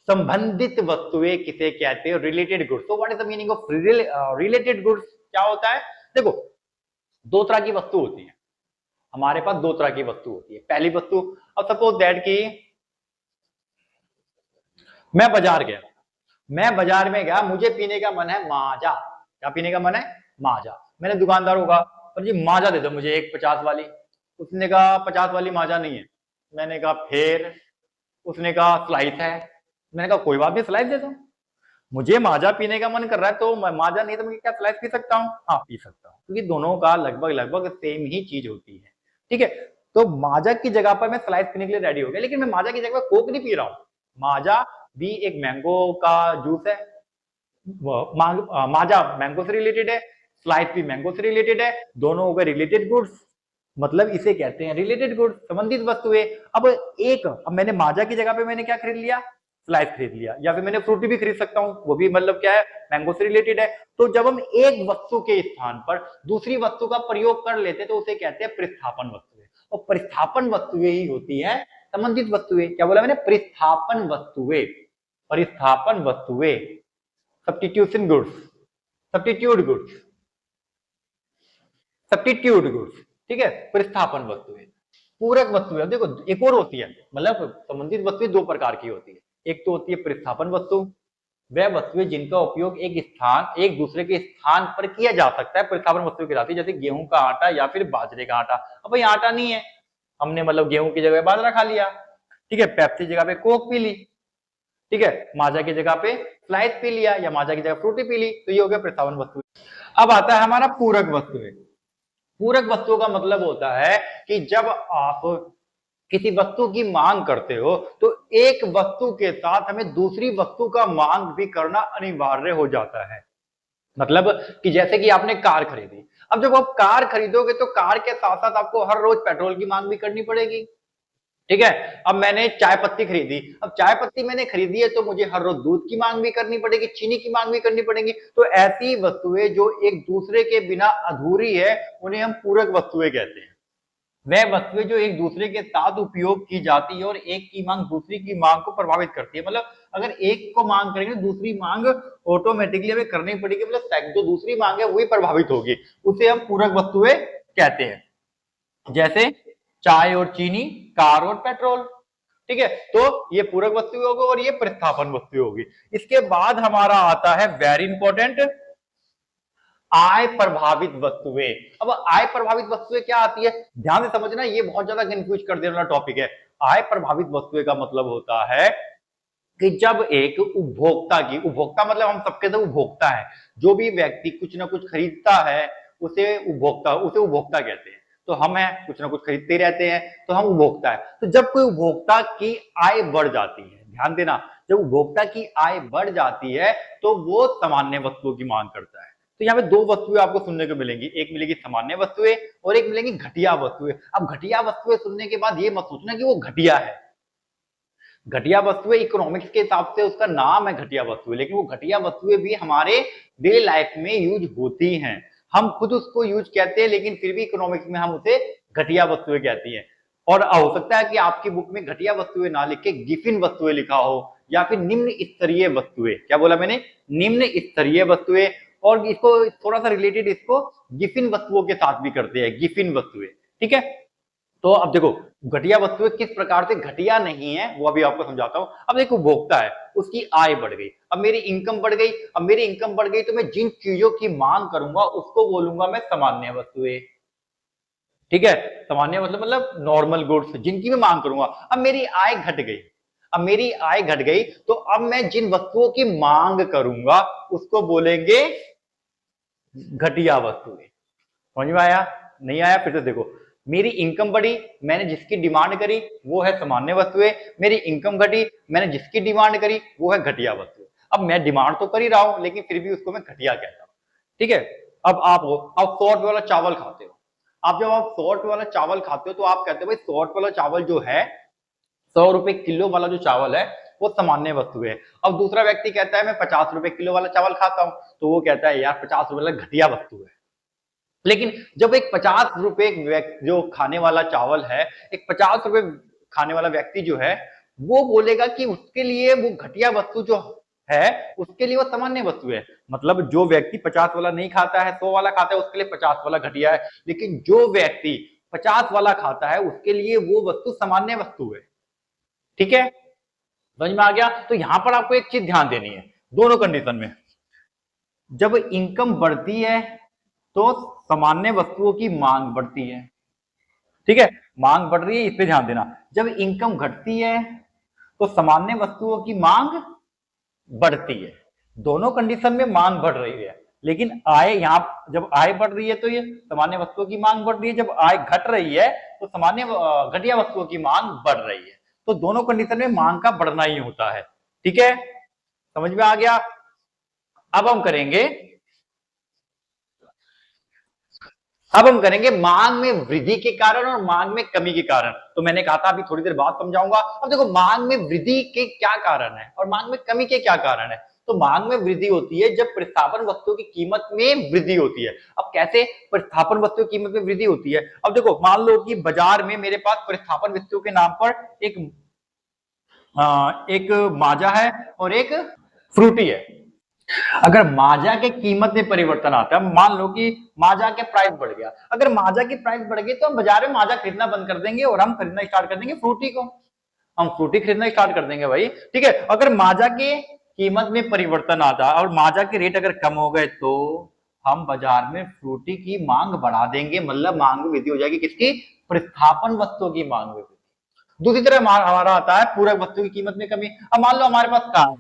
संबंधित वस्तुएं किसे कहते हैं, रिलेटेड गुड्स। तो what is the meaning of related goods, क्या होता है, देखो दो तरह की वस्तु होती है हमारे पास, दो तरह की वस्तु होती है। पहली वस्तु, अब सपोज दैट कि मैं बाजार में गया, मुझे पीने का मन है माजा, क्या पीने का मन है, माजा। मैंने दुकानदार होगा, और जी माजा दे दो मुझे एक 50 वाली। उसने कहा 50 वाली माजा नहीं है। मैंने कहा फिर, उसने कहा स्लाइस है। मैंने कहा कोई बात नहीं, स्लाइस दे दो। मुझे माजा पीने का मन कर रहा है, तो माजा नहीं तो मैं क्या स्लाइस पी सकता हूँ, हाँ पी सकता हूँ, क्योंकि दोनों का लगभग लगभग सेम ही चीज होती है, ठीक है। तो माजा की जगह पर मैं स्लाइस पीने के लिए रेडी हो गया, लेकिन मैं माजा की जगह पर कोक नहीं पी रहा हूँ। माजा भी एक मैंगो का जूस है, माजा मैंगो से रिलेटेड है, स्लाइस भी मैंगो से रिलेटेड है, दोनों हो गए रिलेटेड गुड्स, मतलब इसे कहते हैं रिलेटेड गुड्स, संबंधित वस्तुएं। अब मैंने माजा की जगह पे मैंने क्या खरीद लिया, स्लाइस खरीद लिया, या फिर मैंने फ्रूटी भी खरीद सकता हूँ, वो भी मतलब क्या है, मैंगो से रिलेटेड है। तो जब हम एक वस्तु के स्थान पर दूसरी वस्तु का प्रयोग कर लेते हैं तो उसे कहते हैं प्रतिस्थापन वस्तुएं। और प्रतिस्थापन वस्तुएं ही होती है संबंधित वस्तुएं। क्या बोला मैंने, प्रतिस्थापन वस्तुएं, प्रतिस्थापन वस्तुएं, substitution goods, substitute goods, substitute goods, ठीक है, प्रतिस्थापन वस्तुएं। पूरक वस्तुएं, देखो एक और होती है, मतलब संबंधित वस्तुएं दो प्रकार की होती है। एक तो होती है प्रतिस्थापन वस्तु, वह वस्तुएं जिनका उपयोग एक दूसरे के स्थान पर किया जा सकता है, प्रतिस्थापन वस्तु कहलाती है। जैसे गेहूं का आटा या फिर बाजरे का आटा। अब भाई आटा नहीं है, हमने मतलब गेहूं की जगह बाजरा खा लिया, ठीक है, पेप्सी की जगह पे कोक पी ली, ठीक है, माजा की जगह पे स्लाइस पी लिया, या माजा की जगह फ्रूटी पी ली, तो ये हो गया प्रतिस्थापन वस्तु। अब आता है हमारा पूरक वस्तुएं। पूरक वस्तुओं का मतलब होता है कि जब आप किसी वस्तु की मांग करते हो तो एक वस्तु के साथ हमें दूसरी वस्तु का मांग भी करना अनिवार्य हो जाता है। मतलब कि जैसे कि आपने कार खरीदी, अब जब आप कार खरीदोगे तो कार के साथ साथ आपको हर रोज पेट्रोल की मांग भी करनी पड़ेगी, ठीक है। अब मैंने चाय पत्ती खरीदी, अब चाय पत्ती मैंने खरीदी है तो मुझे हर रोज दूध की मांग भी करनी पड़ेगी, चीनी की मांग भी करनी पड़ेगी। तो ऐसी वस्तुएं जो एक दूसरे के बिना अधूरी है उन्हें हम पूरक वस्तुएं कहते हैं। वह वस्तुएं जो एक दूसरे के साथ उपयोग की जाती है और एक की मांग दूसरी की मांग को प्रभावित करती है। मतलब अगर एक को मांग करेंगे तो दूसरी मांग ऑटोमेटिकली हमें करनी पड़ेगी, मतलब जो दूसरी मांग है वही प्रभावित होगी, उसे हम पूरक वस्तुएं कहते हैं। जैसे चाय और चीनी, कार और पेट्रोल, ठीक है। तो ये पूरक वस्तु होगी और ये प्रतिस्थापन वस्तु होगी। इसके बाद हमारा आता है वेरी इंपॉर्टेंट, आय प्रभावित वस्तुएं। अब आय प्रभावित वस्तुएं क्या आती है, ध्यान से समझना, ये बहुत ज्यादा कंफ्यूज कर देने वाला टॉपिक है। आय प्रभावित वस्तुएं का मतलब होता है कि जब एक उपभोक्ता मतलब हम सबके तो उपभोक्ता है, जो भी व्यक्ति कुछ ना कुछ खरीदता है उसे उपभोक्ता कहते हैं। तो हम है कुछ ना कुछ खरीदते रहते हैं तो हम उपभोक्ता है। तो जब कोई उपभोक्ता की आय बढ़ जाती है, ध्यान देना, जब उपभोक्ता की आय बढ़ जाती है तो वो सामान्य वस्तुओं की मांग करता है। तो यहाँ पे दो वस्तुएं आपको सुनने को मिलेंगी, एक मिलेगी सामान्य वस्तुएं और एक मिलेंगी घटिया वस्तुएं। अब घटिया वस्तुएं सुनने के बाद ये मत सोचना कि वो घटिया है। घटिया वस्तुएं इकोनॉमिक्स के हिसाब से उसका नाम है घटिया वस्तुएं, लेकिन वो घटिया वस्तुएं भी हमारे डेली लाइफ में यूज होती हैं। हम खुद उसको यूज कहते हैं लेकिन फिर भी इकोनॉमिक्स में हम उसे घटिया वस्तुएं कहती हैं। और हो सकता है कि आपकी बुक में घटिया वस्तुएं ना लिख के गिफिन वस्तुएं लिखा हो, या फिर निम्न स्तरीय वस्तुएं। क्या बोला मैंने, निम्न स्तरीय वस्तुएं। और इसको थोड़ा सा रिलेटेड इसको गिफिन वस्तुओं के साथ भी करते हैं, गिफिन वस्तुएं, ठीक है। तो अब देखो घटिया वस्तुएं किस प्रकार से घटिया नहीं है वो अभी आपको समझाता हूं। अब एक उपभोक्ता है, उसकी आय बढ़ गई, अब मेरी इनकम बढ़ गई, अब मेरी इनकम बढ़ गई तो मैं जिन चीजों की मांग करूंगा उसको बोलूंगा मैं सामान्य वस्तुएं, ठीक है। सामान्य मतलब नॉर्मल गुड्स जिनकी मैं मांग करूंगा। अब मेरी आय घट गई, अब मेरी आय घट गई तो अब मैं जिन वस्तुओं की मांग करूंगा उसको बोलेंगे घटिया वस्तुएं। समझ में आया, नहीं आया, फिर से देखो, मेरी इनकम बढ़ी, मैंने जिसकी डिमांड करी वो है सामान्य वस्तुएं, मेरी इनकम घटी, मैंने जिसकी डिमांड करी वो है घटिया वस्तुएं। अब मैं डिमांड तो कर ही रहा हूं लेकिन फिर भी उसको मैं घटिया कहता हूं, ठीक है। अब आप 100 रुपए वाला चावल खाते हो, आप जब आप 100 रुपए वाला चावल खाते हो तो आप कहते हो भाई 100 रुपए वाला चावल जो है, 100 रुपए किलो वाला जो चावल है वो सामान्य वस्तु है। अब दूसरा व्यक्ति कहता है मैं 50 रुपए किलो वाला चावल खाता हूं, तो वो कहता है यार 50 रुपए वाला घटिया वस्तु है। लेकिन जब एक 50 रुपए जो खाने वाला चावल है, एक 50 रुपए खाने वाला व्यक्ति जो है वो बोलेगा कि उसके लिए वो घटिया वस्तु जो है उसके लिए वो सामान्य वस्तु है। मतलब जो व्यक्ति 50 वाला नहीं खाता है, 100 वाला खाता है, उसके लिए 50 वाला घटिया है। लेकिन जो व्यक्ति 50 वाला खाता है उसके लिए वो वस्तु सामान्य वस्तु है, ठीक है। समझ में आ गया। तो यहां पर आपको एक चीज ध्यान देनी है, दोनों कंडीशन में जब इनकम बढ़ती है तो सामान्य वस्तुओं की मांग बढ़ती है, ठीक है, मांग बढ़ रही है इस पे ध्यान देना। जब इनकम घटती है तो सामान्य वस्तुओं की मांग बढ़ती है। दोनों कंडीशन में मांग बढ़ रही है, लेकिन आय यहां जब आय बढ़ रही है तो ये सामान्य वस्तुओं की मांग बढ़ रही है, जब आय घट रही है तो सामान्य घटिया वस्तुओं की मांग बढ़ रही है। तो दोनों कंडीशन में मांग का बढ़ना ही होता है, ठीक है, समझ में आ गया। अब हम करेंगे अब हम करेंगे मांग में वृद्धि के कारण और मांग में कमी के कारण। तो मैंने कहा था अभी थोड़ी देर बाद समझाऊंगा। अब देखो मांग में वृद्धि के क्या कारण है और मांग में कमी के क्या कारण है। तो मांग में वृद्धि होती है जब प्रतिस्थापन वस्तुओं की कीमत में वृद्धि होती है। अब कैसे प्रतिस्थापन वस्तुओं की कीमत में वृद्धि होती है। अब देखो मान लो कि बाजार में मेरे पास प्रतिस्थापन वस्तुओं के नाम पर एक माजा है और एक फ्रूटी है। अगर माजा के कीमत में परिवर्तन आता है, मान लो कि माजा के प्राइस बढ़ गया, अगर माजा की प्राइस बढ़ गई तो हम बाजार में माजा खरीदना बंद कर देंगे और हम खरीदना स्टार्ट कर देंगे फ्रूटी को। हम फ्रूटी खरीदना स्टार्ट कर देंगे भाई। ठीक है, अगर माजा के कीमत में परिवर्तन आता और माजा के रेट अगर कम हो गए तो हम बाजार में फ्रूटी की मांग बढ़ा देंगे, मतलब मांग में वृद्धि हो जाएगी। किसकी? प्रतिस्थापन वस्तुओं की मांग में। दूसरी तरह हमारा आता है पूरक वस्तु की कीमत में कमी। अब मान लो हमारे पास कार,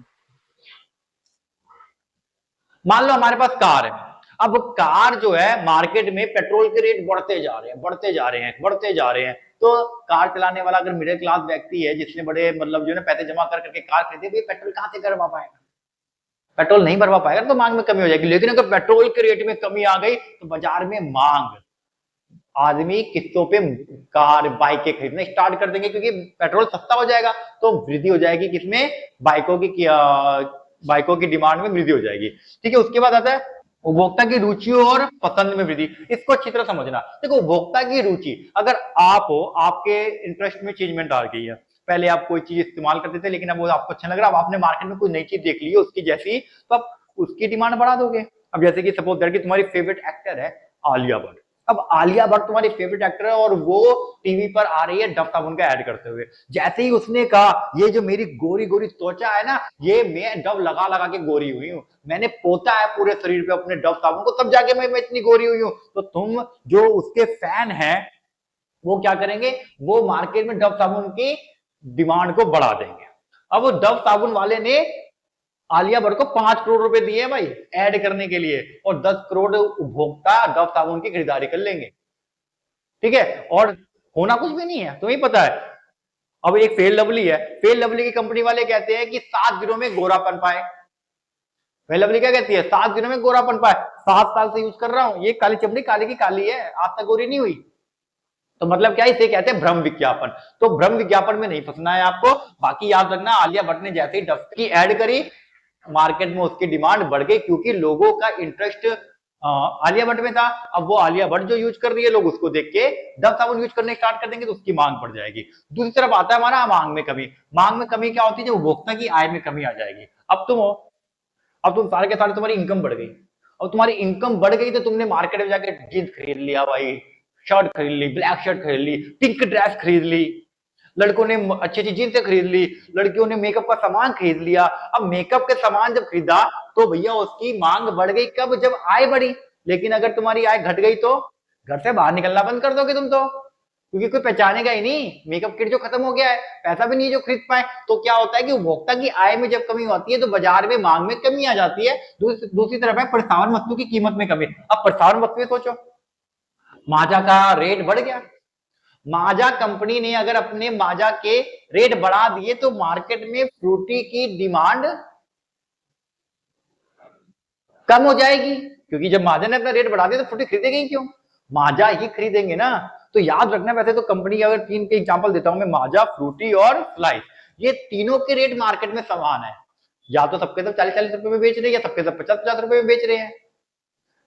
मान लो हमारे पास कार है। अब कार जो है मार्केट में पेट्रोल के रेट बढ़ते जा रहे हैं, बढ़ते जा रहे हैं, बढ़ते जा रहे हैं। तो कार चलाने वाला अगर मिडिल क्लास व्यक्ति है जिसने बड़े मतलब जो है पैसे जमा कर करके कार खरीदे, भाई पेट्रोल कहां से करवा पाएगा? पेट्रोल नहीं भरवा पाएगा तो मांग में कमी हो जाएगी। लेकिन अगर पेट्रोल के रेट में कमी आ गई तो बाजार में मांग, आदमी किस्तों पे कार बाइकें खरीदना स्टार्ट कर देंगे क्योंकि पेट्रोल सस्ता हो जाएगा। तो वृद्धि हो जाएगी किसमें? बाइकों की डिमांड में वृद्धि हो जाएगी। ठीक है, उसके बाद आता है उपभोक्ता की रुचि और पसंद में वृद्धि। इसको अच्छी तरह समझना। देखो उपभोक्ता की रुचि, अगर आप हो, आपके इंटरेस्ट में चेंजमेंट आ गई है, पहले आप कोई चीज इस्तेमाल करते थे लेकिन अब वो आपको अच्छा लग रहा है, अब आपने मार्केट में कोई नई चीज देख ली है उसकी जैसी, तो आप उसकी डिमांड बढ़ा दोगे। अब जैसे कि सपोज दैट कि तुम्हारी फेवरेट एक्टर है आलिया भट्ट। अब आलिया भट्ट तुम्हारी फेवरेट एक्टर है और वो टीवी पर आ रही है डव साबुन का ऐड करते हुए। जैसे ही उसने कहा ये जो मेरी गोरी गोरी त्वचा है ना, ये मैं डव लगा लगा के गोरी हुई हूं, मैंने पोता है पूरे शरीर पे अपने डव साबुन को, तब जाके मैं इतनी गोरी हुई हूं। तो तुम जो उसके फैन हैं वो क्या करेंगे? वो मार्केट में डव साबुन की डिमांड को बढ़ा देंगे। अब वो डव साबुन वाले ने आलिया भट्ट को 5 करोड़ रुपए दिए भाई ऐड करने के लिए, और 10 करोड़ उपभोक्ता डव साबुन की खरीदारी कर लेंगे। ठीक है, और होना कुछ भी नहीं है, तुम्हें पता है। अब एक फेयर लवली है, फेयर लवली की कंपनी वाले कहते हैं कि 7 दिनों में गोरापन पाए। फेयर लवली क्या कहती है? 7 दिनों में गोरापन पाए। 7 साल से यूज कर रहा हूं, ये काली चमड़ी काली की काली है, आज तक गोरी नहीं हुई। तो मतलब क्या, इसे कहते हैं भ्रम विज्ञापन। तो भ्रम विज्ञापन में नहीं फंसना है आपको। बाकी याद रखना, आलिया भट्ट ने जैसे ही डव की ऐड करी मार्केट में उसकी डिमांड बढ़ गई क्योंकि लोगों का इंटरेस्ट आलिया भट्ट में था। अब वो आलिया भट्ट जो यूज कर रही है लोग उसको देख के डव साबुन यूज करने स्टार्ट कर देंगे तो उसकी मांग बढ़ जाएगी। दूसरी तरफ आता है हमारा मांग में कमी। मांग में कमी क्या होती है? जब उपभोक्ता की आय में कमी आ जाएगी। अब तुम सारे के सारे तुम्हारी इनकम बढ़ गई, और तुम्हारी इनकम बढ़ गई तो तुमने मार्केट में जाके जींस खरीद लिया भाई, शर्ट खरीद ली, ब्लैक शर्ट खरीद ली, पिंक ड्रेस खरीद ली, लड़कों ने अच्छी अच्छी जींसें खरीद ली, लड़कियों ने मेकअप का सामान खरीद लिया। अब मेकअप के सामान जब खरीदा तो भैया उसकी मांग बढ़ गई कब? जब आय बढ़ी। लेकिन अगर तुम्हारी आय घट गई तो घर से बाहर निकलना बंद कर दोगे तुम तो, क्योंकि कोई पहचानेगा ही नहीं। मेकअप किट जो खत्म हो गया है, पैसा भी नहीं जो खरीद पाए। तो क्या होता है कि उपभोक्ता की आय में जब कमी होती है तो बाजार में मांग में कमी आ जाती है। दूसरी तरफ है प्रसारण वस्तु की कीमत में कमी। अब प्रसारण वस्तु सोचो, माजा का रेट बढ़ गया, माजा कंपनी ने अगर अपने माजा के रेट बढ़ा दिए तो मार्केट में फ्रूटी की डिमांड कम हो जाएगी, क्योंकि जब माजा ने अपना रेट बढ़ा दिया तो फ्रूटी खरीदेंगे क्यों? माजा ही खरीदेंगे ना। तो याद रखना, वैसे तो कंपनी अगर 3 के एग्जांपल देता हूं मैं, माजा, फ्रूटी और स्लाइस, ये तीनों के रेट मार्केट में समान है। या तो सबके सब 40-40 रुपए में बेच रहे हैं या सबके सब 50-50 रुपए में बेच रहे हैं।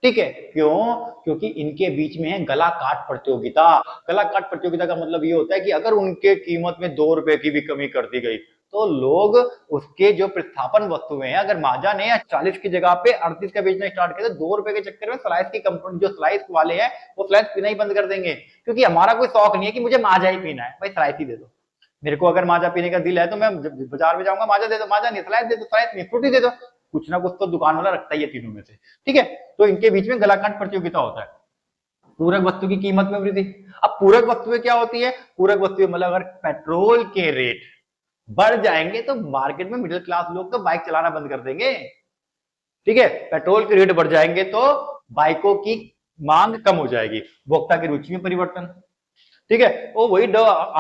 ठीक है, क्यों? क्योंकि इनके बीच में है गला काट प्रतियोगिता। गला काट प्रतियोगिता का मतलब ये होता है कि अगर उनके कीमत में 2 रुपए की भी कमी कर दी गई तो लोग उसके जो प्रतिस्थापन वस्तुएं हैं, अगर माजा ने 40 की जगह पे 38 का बेचना स्टार्ट किया तो 2 रुपए के चक्कर में स्लाइस की कंपनी, जो स्लाइस वाले हैं, वो स्लाइस पीना ही बंद कर देंगे। क्योंकि हमारा कोई शौक नहीं है कि मुझे माजा ही पीना है, भाई स्लाइस ही दे दो। मेरे को अगर माजा पीने का दिल है तो मैं बाजार में जाऊंगा, माजा दे दो, माजा नहीं स्लाइस दे दो, स्लाइस नहीं फ्रूटी दे दो। कुछ ना कुछ तो दुकान वाला रखता ही है तीनों में से। ठीक है, तो इनके बीच में गलाकाट प्रतियोगिता होता है। पूरक वस्तु की कीमत में वृद्धि। अब पूरक वस्तुएं क्या होती है? पूरक वस्तुएं मतलब अगर पेट्रोल के रेट बढ़ जाएंगे तो मार्केट में मिडिल क्लास लोग तो बाइक चलाना बंद कर देंगे। ठीक है, पेट्रोल के रेट बढ़ जाएंगे तो बाइकों की मांग कम हो जाएगी। उपभोक्ता की रुचि में परिवर्तन। ठीक है, वो वही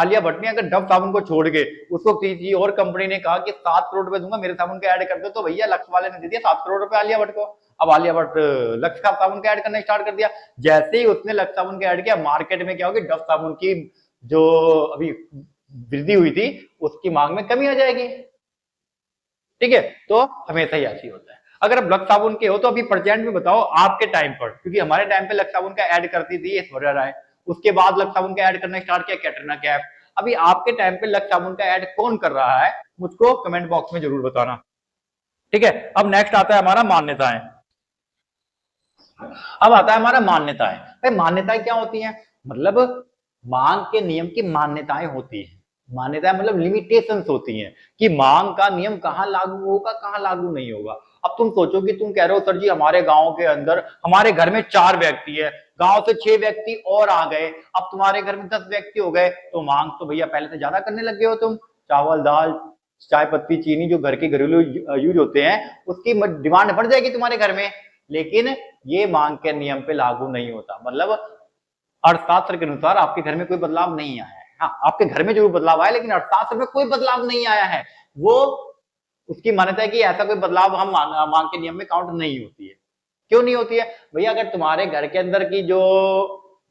आलिया भट्ट ने अगर डव साबुन को छोड़ के उसको किसी और कंपनी ने कहा कि 7 करोड़ रुपए दूंगा मेरे साबुन का ऐड कर दो, तो भैया लक्स वाले ने दे दिया 7 करोड़ रुपए आलिया भट्ट को। अब आलिया भट्ट लक्स का साबुन का ऐड करना स्टार्ट कर दिया। जैसे ही उसने लक्स साबुन का ऐड किया, मार्केट में क्या होगी, डव साबुन की जो अभी वृद्धि हुई थी उसकी मांग में कमी आ जाएगी। ठीक है, तो हमेशा ही ऐसी होता है। अगर आप लक्स साबुन के हो तो अभी प्रेजेंट में बताओ आपके टाइम पर, क्योंकि हमारे टाइम पे लक्स साबुन का ऐड करती थी ऐश्वर्या राय, उसके बाद लक्स साबुन का ऐड करना स्टार्ट किया कैटरीना कैफ। अभी आपके टाइम पे लक्स साबुन का ऐड कौन कर रहा है, मुझको कमेंट बॉक्स में जरूर बताना। ठीक है, अब नेक्स्ट आता है हमारा मान्यताएं। अब आता है हमारा मान्यताएं। भाई मान्यताएं क्या होती हैं, मतलब मांग के नियम की मान्यताएं होती है। मान्यताएं मतलब लिमिटेशंस होती हैं कि मांग का नियम कहां लागू होगा कहां लागू नहीं होगा। अब तुम सोचो कि तुम कह रहे हो सर जी हमारे गांव के अंदर हमारे घर में 4 व्यक्ति है, गांव से 6 व्यक्ति और आ गए, अब तुम्हारे घर में 10 व्यक्ति हो गए, तो मांग तो भैया पहले से ज्यादा करने लग गए हो तुम। चावल दाल चाय पत्ती चीनी जो घर के घरेलू यूज होते हैं उसकी डिमांड बढ़ जाएगी तुम्हारे घर में। लेकिन ये मांग के नियम पे लागू नहीं होता, मतलब अर्थशास्त्र के अनुसार आपके घर में कोई बदलाव नहीं आया है। हाँ, आपके घर में जरूर बदलाव आया, लेकिन अर्थशास्त्र में कोई बदलाव नहीं आया है। वो उसकी मान्यता है कि ऐसा कोई बदलाव हम मांग के नियम में काउंट नहीं होती है। क्यों नहीं होती है भैया, अगर तुम्हारे घर के अंदर की जो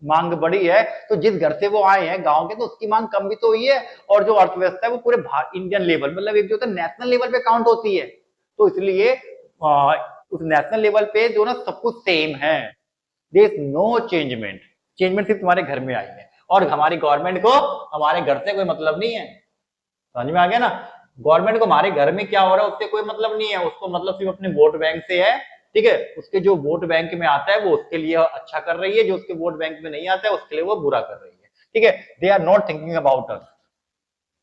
मांग बढ़ी है तो जिस घर से वो आए हैं गांव के, तो उसकी मांग कम भी तो हुई है। और जो अर्थव्यवस्था है वो पूरे इंडियन लेवल, मतलब एक जो होता है नेशनल लेवल पे काउंट होती है। तो इसलिए उस नेशनल लेवल पे जो ना सब कुछ सेम है, there is no changement. Changement सिर्फ तुम्हारे घर में आई है, और हमारी गवर्नमेंट को हमारे घर से कोई मतलब नहीं है। समझ में आ गया ना, गवर्नमेंट को हमारे घर में क्या हो रहा है उससे कोई मतलब नहीं है, उसको मतलब सिर्फ अपने वोट बैंक से है। ठीक है, उसके जो वोट बैंक में आता है वो उसके लिए अच्छा कर रही है, जो उसके वोट बैंक में नहीं आता है उसके लिए वो बुरा कर रही है। ठीक है, they are not thinking about us.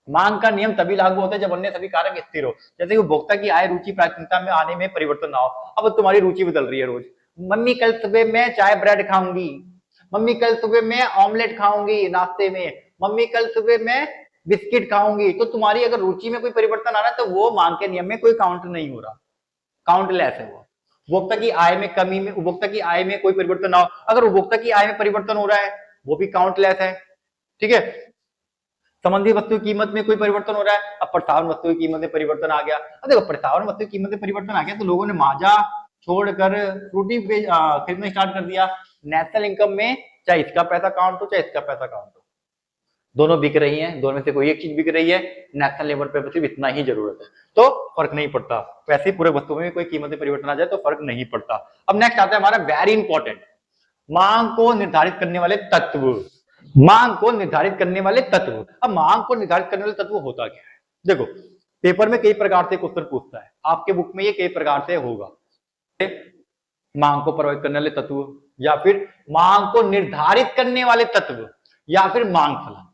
मांग का नियम तभी लागू होता है जब अन्य सभी कारक स्थिर हो, जैसे उपभोक्ता की आय रुचि प्राथमिकता में आने में परिवर्तन ना हो। अब तुम्हारी रुचि बदल रही है रोज, मम्मी कल सुबह मैं चाय ब्रेड खाऊंगी, मम्मी कल सुबह मैं ऑमलेट खाऊंगी नाश्ते में, मम्मी कल सुबह मैं बिस्किट खाऊंगी। तो तुम्हारी अगर रुचि में कोई परिवर्तन आ रहा है तो वो मांग के नियम में कोई काउंट नहीं हो रहा, काउंटलेस है वो। उपभोक्ता की आय में कमी में, उपभोक्ता की आय में कोई परिवर्तन ना हो, अगर उपभोक्ता की आय में परिवर्तन हो रहा है वो भी काउंटलेस है। ठीक है, संबंधित वस्तु की कीमत में कोई परिवर्तन हो रहा है, अब प्रसारण वस्तु की कीमत में परिवर्तन आ गया। अब देखो प्रसारण वस्तु की कीमत में परिवर्तन आ गया तो लोगों ने माजा छोड़कर फ्रूटी खरीदना स्टार्ट कर दिया। नेशनल इनकम में चाहे इसका पैसा काउंट हो चाहे इसका पैसा काउंट हो, दोनों बिक रही हैं, दोनों में से कोई एक चीज बिक रही है, नेशनल लेवल पे सिर्फ इतना ही जरूरत है, तो फर्क नहीं पड़ता। वैसे ही पूरे वस्तुओं में कोई कीमत में परिवर्तन आ जाए तो फर्क नहीं पड़ता। अब नेक्स्ट आता है हमारा वेरी इंपॉर्टेंट, मांग को निर्धारित करने वाले तत्व। मांग को निर्धारित करने वाले तत्व। अब मांग को निर्धारित करने वाले तत्व होता क्या है, देखो पेपर में कई प्रकार से क्वेश्चन पूछता है, आपके बुक में ये कई प्रकार से होगा। मांग को प्रभावित करने वाले तत्व, या फिर मांग को निर्धारित करने वाले तत्व, या फिर मांग फलन।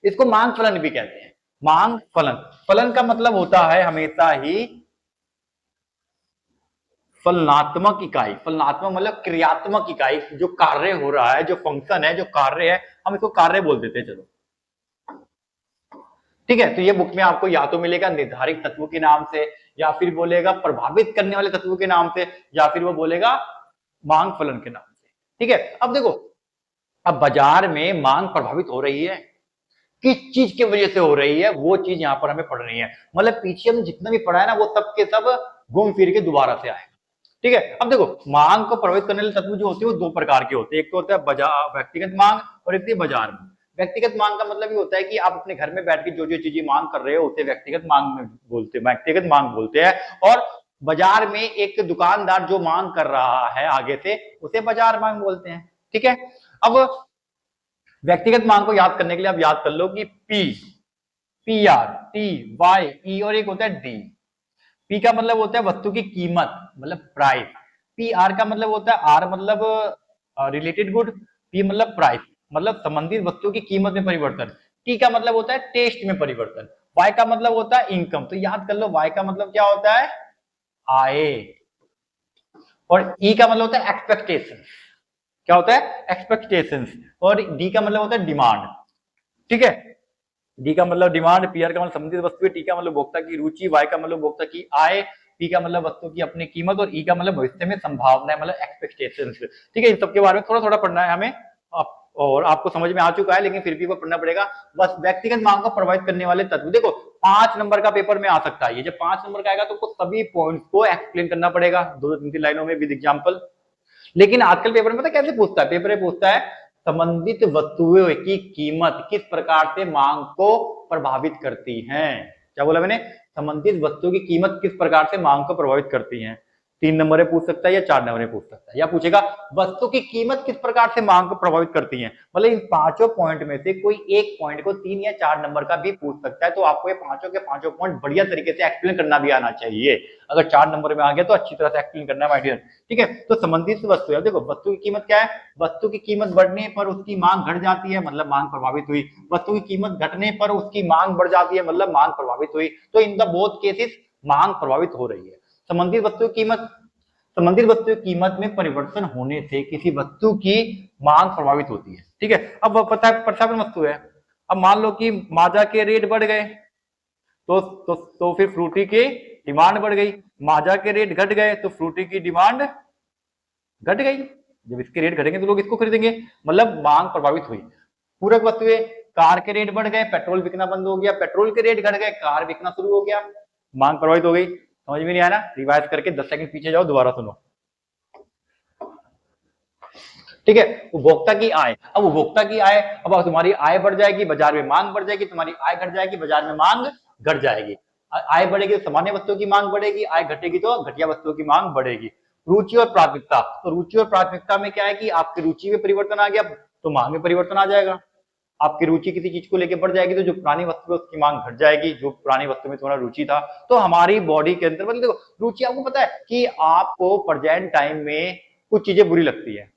इसको मांग फलन भी कहते हैं। मांग फलन, फलन का मतलब होता है हमेशा ही फलनात्मक इकाई। फलनात्मक मतलब क्रियात्मक इकाई, जो कार्य हो रहा है, जो फंक्शन है, जो कार्य है, हम इसको कार्य बोल देते हैं। चलो ठीक है, तो ये बुक में आपको या तो मिलेगा निर्धारित तत्व के नाम से, या फिर बोलेगा प्रभावित करने वाले तत्व के नाम से, या फिर वो बोलेगा मांग फलन के नाम से। ठीक है, अब देखो अब बाजार में मांग प्रभावित हो रही है, किस चीज की वजह से हो रही है वो चीज यहां पर हमें पढ़ रही है। मतलब पीछे हमने जितना भी पढ़ा है ना वो सब के सब घूम फिर के दोबारा से आएगा। ठीक है, अब देखो मांग को प्रभावित करने वाले तत्व जो होते हैं वो 2 प्रकार के होते हैं, एक तो होता है बाजार व्यक्तिगत मांग और एक बाजार मांग। व्यक्तिगत मांग का मतलब ये होता है कि आप अपने घर में बैठ के जो जो चीजें मांग कर रहे हो उसे व्यक्तिगत मांग में बोलते हैं, व्यक्तिगत मांग बोलते हैं। और बाजार में एक दुकानदार जो मांग कर रहा है आगे से उसे बाजार मांग बोलते हैं। ठीक है, अब व्यक्तिगत मांग को याद करने के लिए आप याद कर लो कि P, P R, T Y E और एक होता है डी। पी का मतलब होता है वस्तु की कीमत, मतलब प्राइस। पी आर का मतलब होता है, आर मतलब रिलेटेड गुड, पी मतलब प्राइस, मतलब संबंधित वस्तु की कीमत में परिवर्तन। टी का मतलब होता है टेस्ट में परिवर्तन। वाई का मतलब होता है इनकम, तो याद कर लो वाई का मतलब क्या होता है, आय। और ई का मतलब होता है एक्सपेक्टेशन, क्या होता है एक्सपेक्टेशंस। और डी का मतलब होता है डिमांड। ठीक है, डी का मतलब डिमांड, पी आर का मतलब संबंधित वस्तु, टी का मतलब उपभोक्ता की रुचि, वाई का मतलब उपभोक्ता की आय, पी का मतलब वस्तु की अपनी कीमत, और ई का मतलब भविष्य में संभावना, मतलब एक्सपेक्टेशंस। ठीक है, इन सबके बारे में थोड़ा थोड़ा पढ़ना है हमें, और आपको समझ में आ चुका है, लेकिन फिर भी वो पढ़ना पड़ेगा। बस व्यक्तिगत मांग को प्रभावित करने वाले तत्व, देखो 5 नंबर का पेपर में आ सकता है ये, जब 5 नंबर का आएगा तो सभी पॉइंट्स को एक्सप्लेन करना पड़ेगा 2-3 लाइनों में विद एग्जांपल। लेकिन आजकल पेपर में पता कैसे पूछता है, पेपर में पूछता है संबंधित वस्तुओं की कीमत किस प्रकार से मांग को प्रभावित करती है। क्या बोला मैंने? संबंधित वस्तु की कीमत किस प्रकार से मांग को प्रभावित करती है। 3 नंबर में पूछ सकता है या 4 नंबर में पूछ सकता है, या पूछेगा वस्तु की कीमत किस प्रकार से मांग को प्रभावित करती है। मतलब इन 5 पॉइंट में से कोई एक पॉइंट को 3 या 4 नंबर का भी पूछ सकता है, तो आपको ये 5 के 5 पॉइंट बढ़िया तरीके से एक्सप्लेन करना भी आना चाहिए। अगर 4 नंबर में आ गया तो अच्छी तरह से एक्सप्लेन करना है माय डियर, ठीक है। तो संबंधित वस्तु है, देखो वस्तु की कीमत क्या है, वस्तु की कीमत बढ़ने पर उसकी मांग घट जाती है, मतलब मांग प्रभावित हुई। वस्तु की कीमत घटने पर उसकी मांग बढ़ जाती है, मतलब मांग प्रभावित हुई। तो इन द बोथ केसेस मांग प्रभावित हो रही है। संबंधित वस्तु की कीमत, संबंधित वस्तु की कीमत में परिवर्तन होने से किसी वस्तु की मांग प्रभावित होती है, ठीक है। अब पता है प्रतिस्थापन वस्तु है, अब मान लो कि माजा के रेट बढ़ गए तो फिर फ्रूटी की डिमांड बढ़ गई, माजा के रेट घट गए तो फ्रूटी की डिमांड घट गई। जब इसके रेट घटेंगे तो लोग इसको खरीदेंगे, मतलब मांग प्रभावित हुई। पूरक वस्तु है, कार के रेट बढ़ गए, पेट्रोल बिकना बंद हो गया, पेट्रोल के रेट घट गए, कार बिकना शुरू हो गया, मांग प्रभावित हो गई। समझ में नहीं आया ना? रिवाइज करके 10 सेकंड पीछे जाओ, दोबारा सुनो, ठीक है। उपभोक्ता की आय, अब उपभोक्ता की आय, अब तुम्हारी आय बढ़ जाएगी, बाजार में मांग बढ़ जाएगी, तुम्हारी आय घट जाएगी, बाजार में मांग घट जाएगी। आय बढ़ेगी तो सामान्य वस्तुओं की मांग बढ़ेगी, आय घटेगी तो घटिया वस्तुओं की मांग बढ़ेगी। रुचि और प्राथमिकता, तो रुचि और प्राथमिकता में क्या है कि आपकी रुचि में परिवर्तन आ गया तो मांग में परिवर्तन आ जाएगा। आपकी रुचि किसी चीज को लेकर बढ़ जाएगी तो जो पुरानी वस्तु है उसकी मांग घट जाएगी, जो पुरानी वस्तु में तुम्हारा रुचि था। तो हमारी बॉडी के अंदर, मतलब देखो रुचि, आपको पता है कि आपको प्रेजेंट टाइम में कुछ चीजें बुरी लगती है,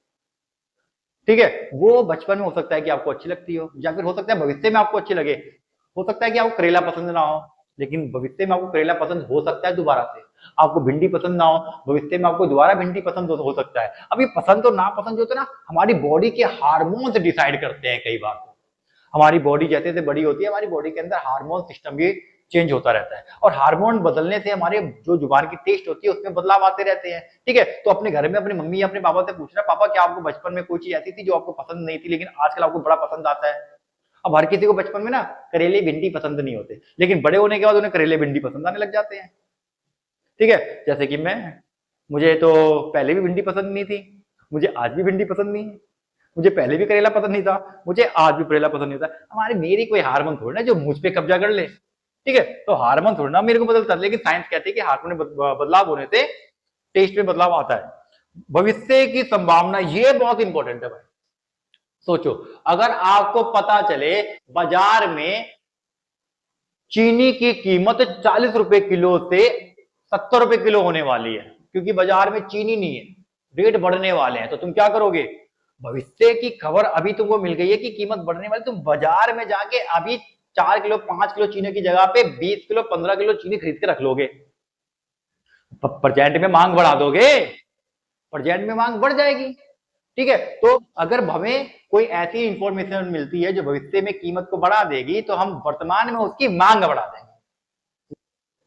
ठीक है, वो बचपन में हो सकता है कि आपको अच्छी लगती हो, या फिर हो सकता है भविष्य में आपको अच्छी लगे। हो सकता है कि आपको करेला पसंद ना हो, लेकिन भविष्य में आपको करेला पसंद हो सकता है दोबारा से। आपको भिंडी पसंद ना हो, भविष्य में आपको दोबारा भिंडी पसंद हो सकता है। अब ये पसंद और नापसंद जो होता है ना, हमारी बॉडी के हार्मोन्स डिसाइड करते हैं। कई बार हमारी बॉडी जैसे जैसे बड़ी होती है, हमारी बॉडी के अंदर हार्मोन सिस्टम भी चेंज होता रहता है, और हार्मोन बदलने से हमारे जो जुबान की टेस्ट होती है उसमें बदलाव आते रहते हैं, ठीक है। तो अपने घर में अपनी मम्मी या अपने पापा से पूछना, पापा क्या आपको बचपन में कोई चीज ऐसी थी जो आपको पसंद नहीं थी लेकिन आजकल आपको बड़ा पसंद आता है। अब हर किसी को बचपन में ना करेले भिंडी पसंद नहीं होते, लेकिन बड़े होने के बाद उन्हें करेले भिंडी पसंद आने लग जाते हैं, ठीक है। जैसे कि मुझे तो पहले भी भिंडी पसंद नहीं थी, मुझे आज भी भिंडी पसंद नहीं है, मुझे पहले भी करेला पसंद नहीं था, मुझे आज भी करेला पसंद नहीं था। हमारे मेरी कोई हार्मोन थोड़ी ना जो मुझ पे कब्जा कर ले, ठीक है। तो हार्मोन थोड़ी ना मेरे को बदलता है, लेकिन साइंस कहती है कि हार्मोन में बदलाव होने से टेस्ट में बदलाव आता है। भविष्य की संभावना, ये बहुत इंपॉर्टेंट है भाई। सोचो, अगर आपको पता चले बाजार में चीनी की कीमत 40 रुपए किलो से 70 रुपए किलो होने वाली है, क्योंकि बाजार में चीनी नहीं है, रेट बढ़ने वाले हैं, तो तुम क्या करोगे? भविष्य की खबर अभी तुमको मिल गई है कि कीमत बढ़ने वाली, तुम बाजार में जाके अभी 4 किलो 5 किलो चीनी की जगह पे 20 किलो 15 किलो चीनी खरीद के रख लोगे, प्रेजेंट में मांग बढ़ा दोगे, प्रेजेंट में मांग बढ़ जाएगी, ठीक है। तो अगर हमें कोई ऐसी इंफॉर्मेशन मिलती है जो भविष्य में कीमत को बढ़ा देगी, तो हम वर्तमान में उसकी मांग बढ़ा देंगे,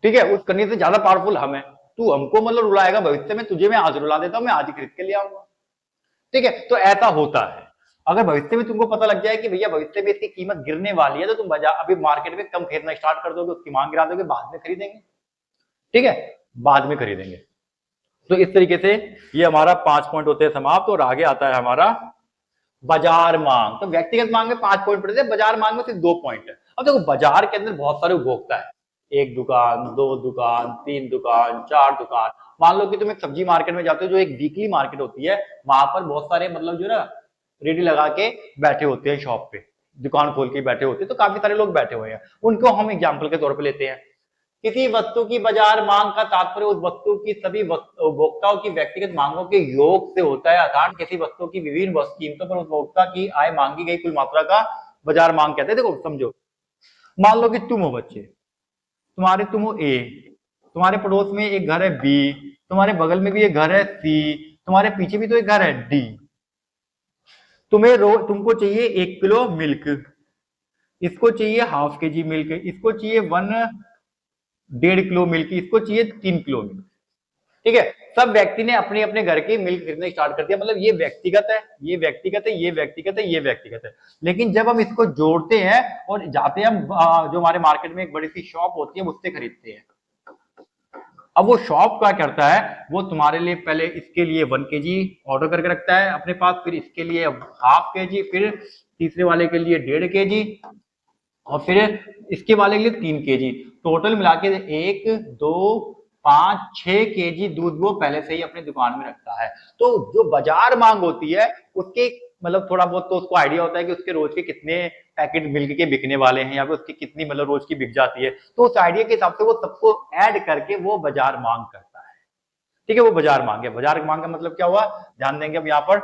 ठीक है। उस करने से ज्यादा पावरफुल हम है। तू हमको मतलब रुलाएगा भविष्य में, तुझे मैं आज रुला देता हूं, मैं आज ही खरीद के ले आऊंगा, ठीक है। तो ऐसा होता है। अगर भविष्य में तुमको पता लग जाए कि भैया भविष्य में इसकी कीमत गिरने वाली है, तो तुम बाजार अभी मार्केट में कम खरीदना स्टार्ट कर दोगे, उसकी मांग गिरा दोगे, बाद में खरीदेंगे, ठीक है, बाद में खरीदेंगे। तो इस तरीके से ये हमारा 5 पॉइंट होते हैं समाप्त, और आगे आता है हमारा बाजार मांग। तो व्यक्तिगत मांग में 5 पॉइंट पड़ते हैं, बाजार मांग में सिर्फ 2 पॉइंट है। अब देखो बाजार के अंदर बहुत सारे उपभोक्ता है, 1 दुकान 2 दुकान 3 दुकान 4 दुकान। मान लो कि तुम एक सब्जी मार्केट में जाते हो, जो एक वीकली मार्केट होती है, वहां पर बहुत सारे मतलब जो ना रेडी लगा के बैठे होते हैं, शॉप पे दुकान खोल के बैठे होते हैं, तो काफी सारे लोग बैठे हुए हैं, उनको हम एग्जाम्पल के तौर पर लेते हैं। किसी वस्तु की बाजार मांग का तात्पर्य उस वस्तु की सभी उपभोक्ताओं की व्यक्तिगत मांगों के योग से होता है, अर्थात किसी वस्तु की विभिन्न कीमतों पर उपभोक्ता की आय मांगी गई कुल मात्रा का बाजार मांग कहते हैं। देखो समझो, मान लो कि तुम हो बच्चे, तुम हो ए, तुम्हारे पड़ोस में एक घर है बी, तुम्हारे बगल में भी एक घर है सी, तुम्हारे पीछे भी तो एक घर है डी। तुमको चाहिए 1 किलो मिल्क, इसको चाहिए ½ kg मिल्क, इसको चाहिए 1.5 किलो मिल्क, इसको चाहिए 3 किलो मिल्क, ठीक है। सब व्यक्ति ने अपने अपने घर की मिल्क खरीदना स्टार्ट कर दिया, मतलब ये व्यक्तिगत है, ये व्यक्तिगत है, ये व्यक्तिगत है, ये व्यक्तिगत है। लेकिन जब हम इसको जोड़ते हैं और जाते हैं हम जो हमारे मार्केट में एक बड़ी सी शॉप होती है उससे खरीदते हैं। अब वो शॉप क्या करता है, वो तुम्हारे लिए पहले इसके लिए 1 kg ऑर्डर करके रखता है अपने पास, फिर इसके लिए ½ kg, फिर तीसरे वाले के लिए 1.5 kg, और फिर इसके वाले के लिए 3 kg। टोटल मिला के 1 2 5 6 kg दूध वो पहले से ही अपनी दुकान में रखता है। तो जो बाजार मांग होती है उसके मतलब थोड़ा बहुत तो उसको आइडिया होता है कि उसके रोज के कितने पैकेट मिल्क के बिकने वाले हैं या फिर उसकी कितनी मतलब रोज की बिक जाती है, तो उस आइडिया के हिसाब से वो सबको ऐड करके वो बाजार मांग करता है। ठीक है, वो बाजार मांग है। बाजार मांग का मतलब क्या हुआ, ध्यान देंगे अब यहाँ पर,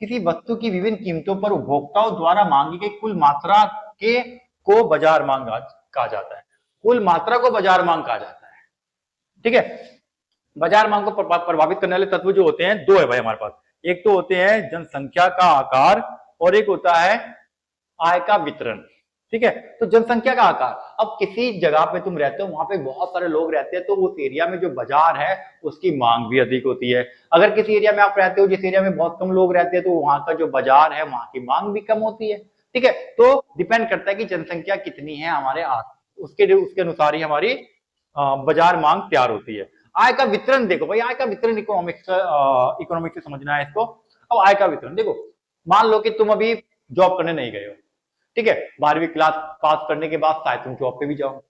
किसी वस्तु की विभिन्न कीमतों पर उपभोक्ताओं द्वारा मांगी गई कुल मात्रा के को बाजार मांग कहा जाता है। कुल मात्रा को बाजार मांग कहा जाता है। ठीक है, बाजार मांग को प्रभावित करने वाले तत्व जो होते हैं 2 है भाई हमारे पास। एक तो होते हैं जनसंख्या का आकार और एक होता है आय का वितरण। ठीक है, तो जनसंख्या का आकार, अब किसी जगह पे तुम रहते हो वहां पे बहुत सारे लोग रहते हैं, तो उस एरिया में जो बाजार है उसकी मांग भी अधिक होती है। अगर किसी एरिया में आप रहते हो जिस एरिया में बहुत कम लोग रहते हैं, तो वहां का जो बाजार है वहां की मांग भी कम होती है। ठीक है, तो डिपेंड करता है कि जनसंख्या कितनी है हमारे आस, उसके अनुसार ही हमारी बाजार मांग तैयार होती है। आय का वितरण देखो भाई, आय का वितरण इकोनॉमिक्स से समझना है इसको। अब आय का वितरण देखो, मान लो कि तुम अभी जॉब करने नहीं गए हो, ठीक है, 12वीं क्लास पास करने के बाद शायद तुम जॉब पे भी जाओ।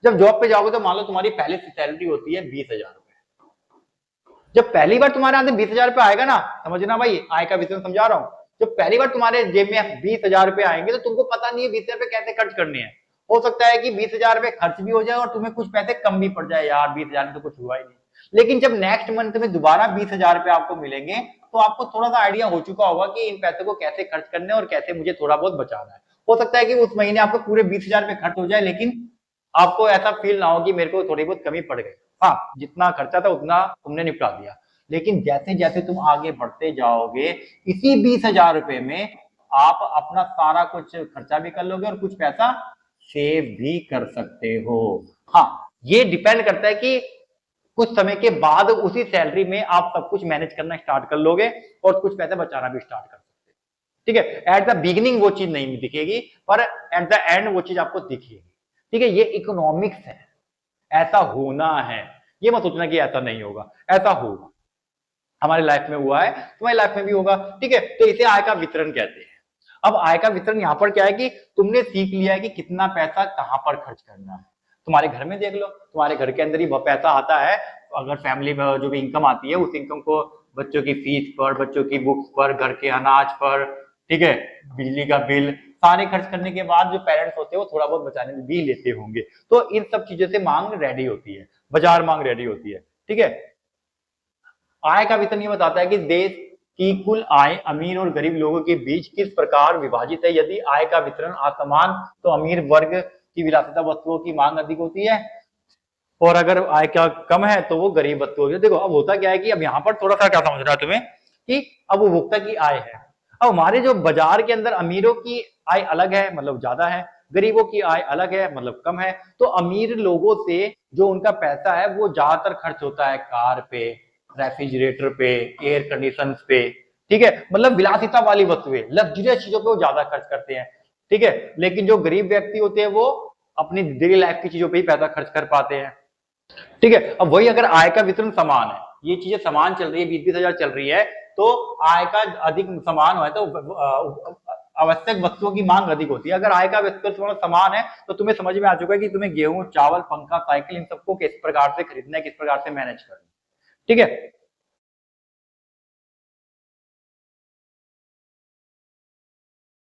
जब जॉब पे जाओगे तो मान लो तुम्हारी पहले से सैलरी होती है 20,000 रुपए। जब पहली बार तुम्हारे हाथ में 20,000 रुपए आएगा ना, समझना भाई आय का वितरण समझा रहा हूं, जब पहली बार तुम्हारे जेब में 20,000 रुपए आएंगे तो तुमको पता नहीं है 20,000 रुपए कैसे खर्च करने हैं। हो सकता है कि 20,000 रुपए खर्च भी हो जाए और तुम्हें कुछ पैसे कम भी पड़ जाए, यार 20,000 में तो कुछ हुआ ही नहीं। लेकिन जब नेक्स्ट मंथ में दोबारा 20,000 रुपए आपको मिलेंगे तो आपको थोड़ा सा आइडिया हो चुका होगा कि इन पैसों को कैसे खर्च करने और कैसे मुझे थोड़ा बहुत बचाना है। हो सकता है कि उस महीने आपको पूरे 20,000 रुपए खर्च हो जाए, लेकिन आपको ऐसा फील ना हो कि मेरे को थोड़ी बहुत कमी पड़ गई। हाँ, जितना खर्चा था उतना तुमने निपटा दिया। लेकिन जैसे जैसे तुम आगे बढ़ते जाओगे, इसी 20,000 रुपए में आप अपना सारा कुछ खर्चा भी कर लोगे और कुछ पैसा सेव भी कर सकते हो। हाँ, ये डिपेंड करता है कि कुछ समय के बाद उसी सैलरी में आप सब कुछ मैनेज करना स्टार्ट कर लोगे और कुछ पैसे बचाना भी स्टार्ट कर सकते हैं। ठीक है, एट द बिगिनिंग वो चीज नहीं दिखेगी, पर एट द एंड वो चीज आपको दिखेगी। ठीक है, ये इकोनॉमिक्स है, ऐसा होना है। ये मत सोचना कि ऐसा नहीं होगा, ऐसा होगा। हमारी लाइफ में हुआ है, तुम्हारी लाइफ में भी होगा। ठीक है, तो इसे आय का वितरण कहते हैं। अब आय का वितरण यहाँ पर क्या है कि तुमने सीख लिया है कि कितना पैसा कहां पर खर्च करना है। तुम्हारे घर में देख लो, तुम्हारे घर के अंदर ही पैसा आता है। अगर फैमिली में जो भी इनकम आती है उस इनकम को बच्चों की फीस पर, बच्चों की बुक्स पर, घर के अनाज पर, ठीक है, बिजली का बिल, सारे खर्च करने के बाद जो पेरेंट्स होते हैं वो थोड़ा बहुत बचाने भी लेते होंगे। तो इन सब चीजों से मांग रेडी होती है, बाजार मांग रेडी होती है। ठीक है, आय का वितरण ये बताता है कि देश की कुल आय अमीर और गरीब लोगों के बीच किस प्रकार विभाजित है। यदि आय का वितरण असमान तो अमीर वर्ग की विलासिता वस्तुओं की मांग अधिक होती है, और अगर आय का कम है तो वो गरीब वस्तु होगी। देखो अब होता क्या है कि अब यहाँ पर थोड़ा सा क्या समझना है तुम्हें कि अब उपभोक्ता की आय है। अब हमारे जो बाजार के अंदर अमीरों की आय अलग है, मतलब ज्यादा है, गरीबों की आय अलग है, मतलब कम है। तो अमीर लोगों से जो उनका पैसा है वो ज्यादातर खर्च होता है कार पे, रेफ्रिजरेटर पे, एयर कंडीशन पे। ठीक है, मतलब विलासिता वाली वस्तुएं, लग्जरियस चीजों पे वो ज्यादा खर्च करते हैं। ठीक है, लेकिन जो गरीब व्यक्ति होते हैं वो अपनी डेली लाइफ की चीजों पे ही पैसा खर्च कर पाते हैं। ठीक है, अब वही अगर आय का वितरण समान है, ये चीजें समान चल रही है, 20,000 चल रही है, तो आय का अधिक समान है तो आवश्यक वस्तुओं की मांग अधिक होती है। अगर आय का वितरण समान है तो तुम्हें समझ में आ चुका है कि तुम्हें गेहूं, चावल, पंखा, साइकिल, इन सबको किस प्रकार से खरीदना है, किस प्रकार से मैनेज करना है। ठीक है,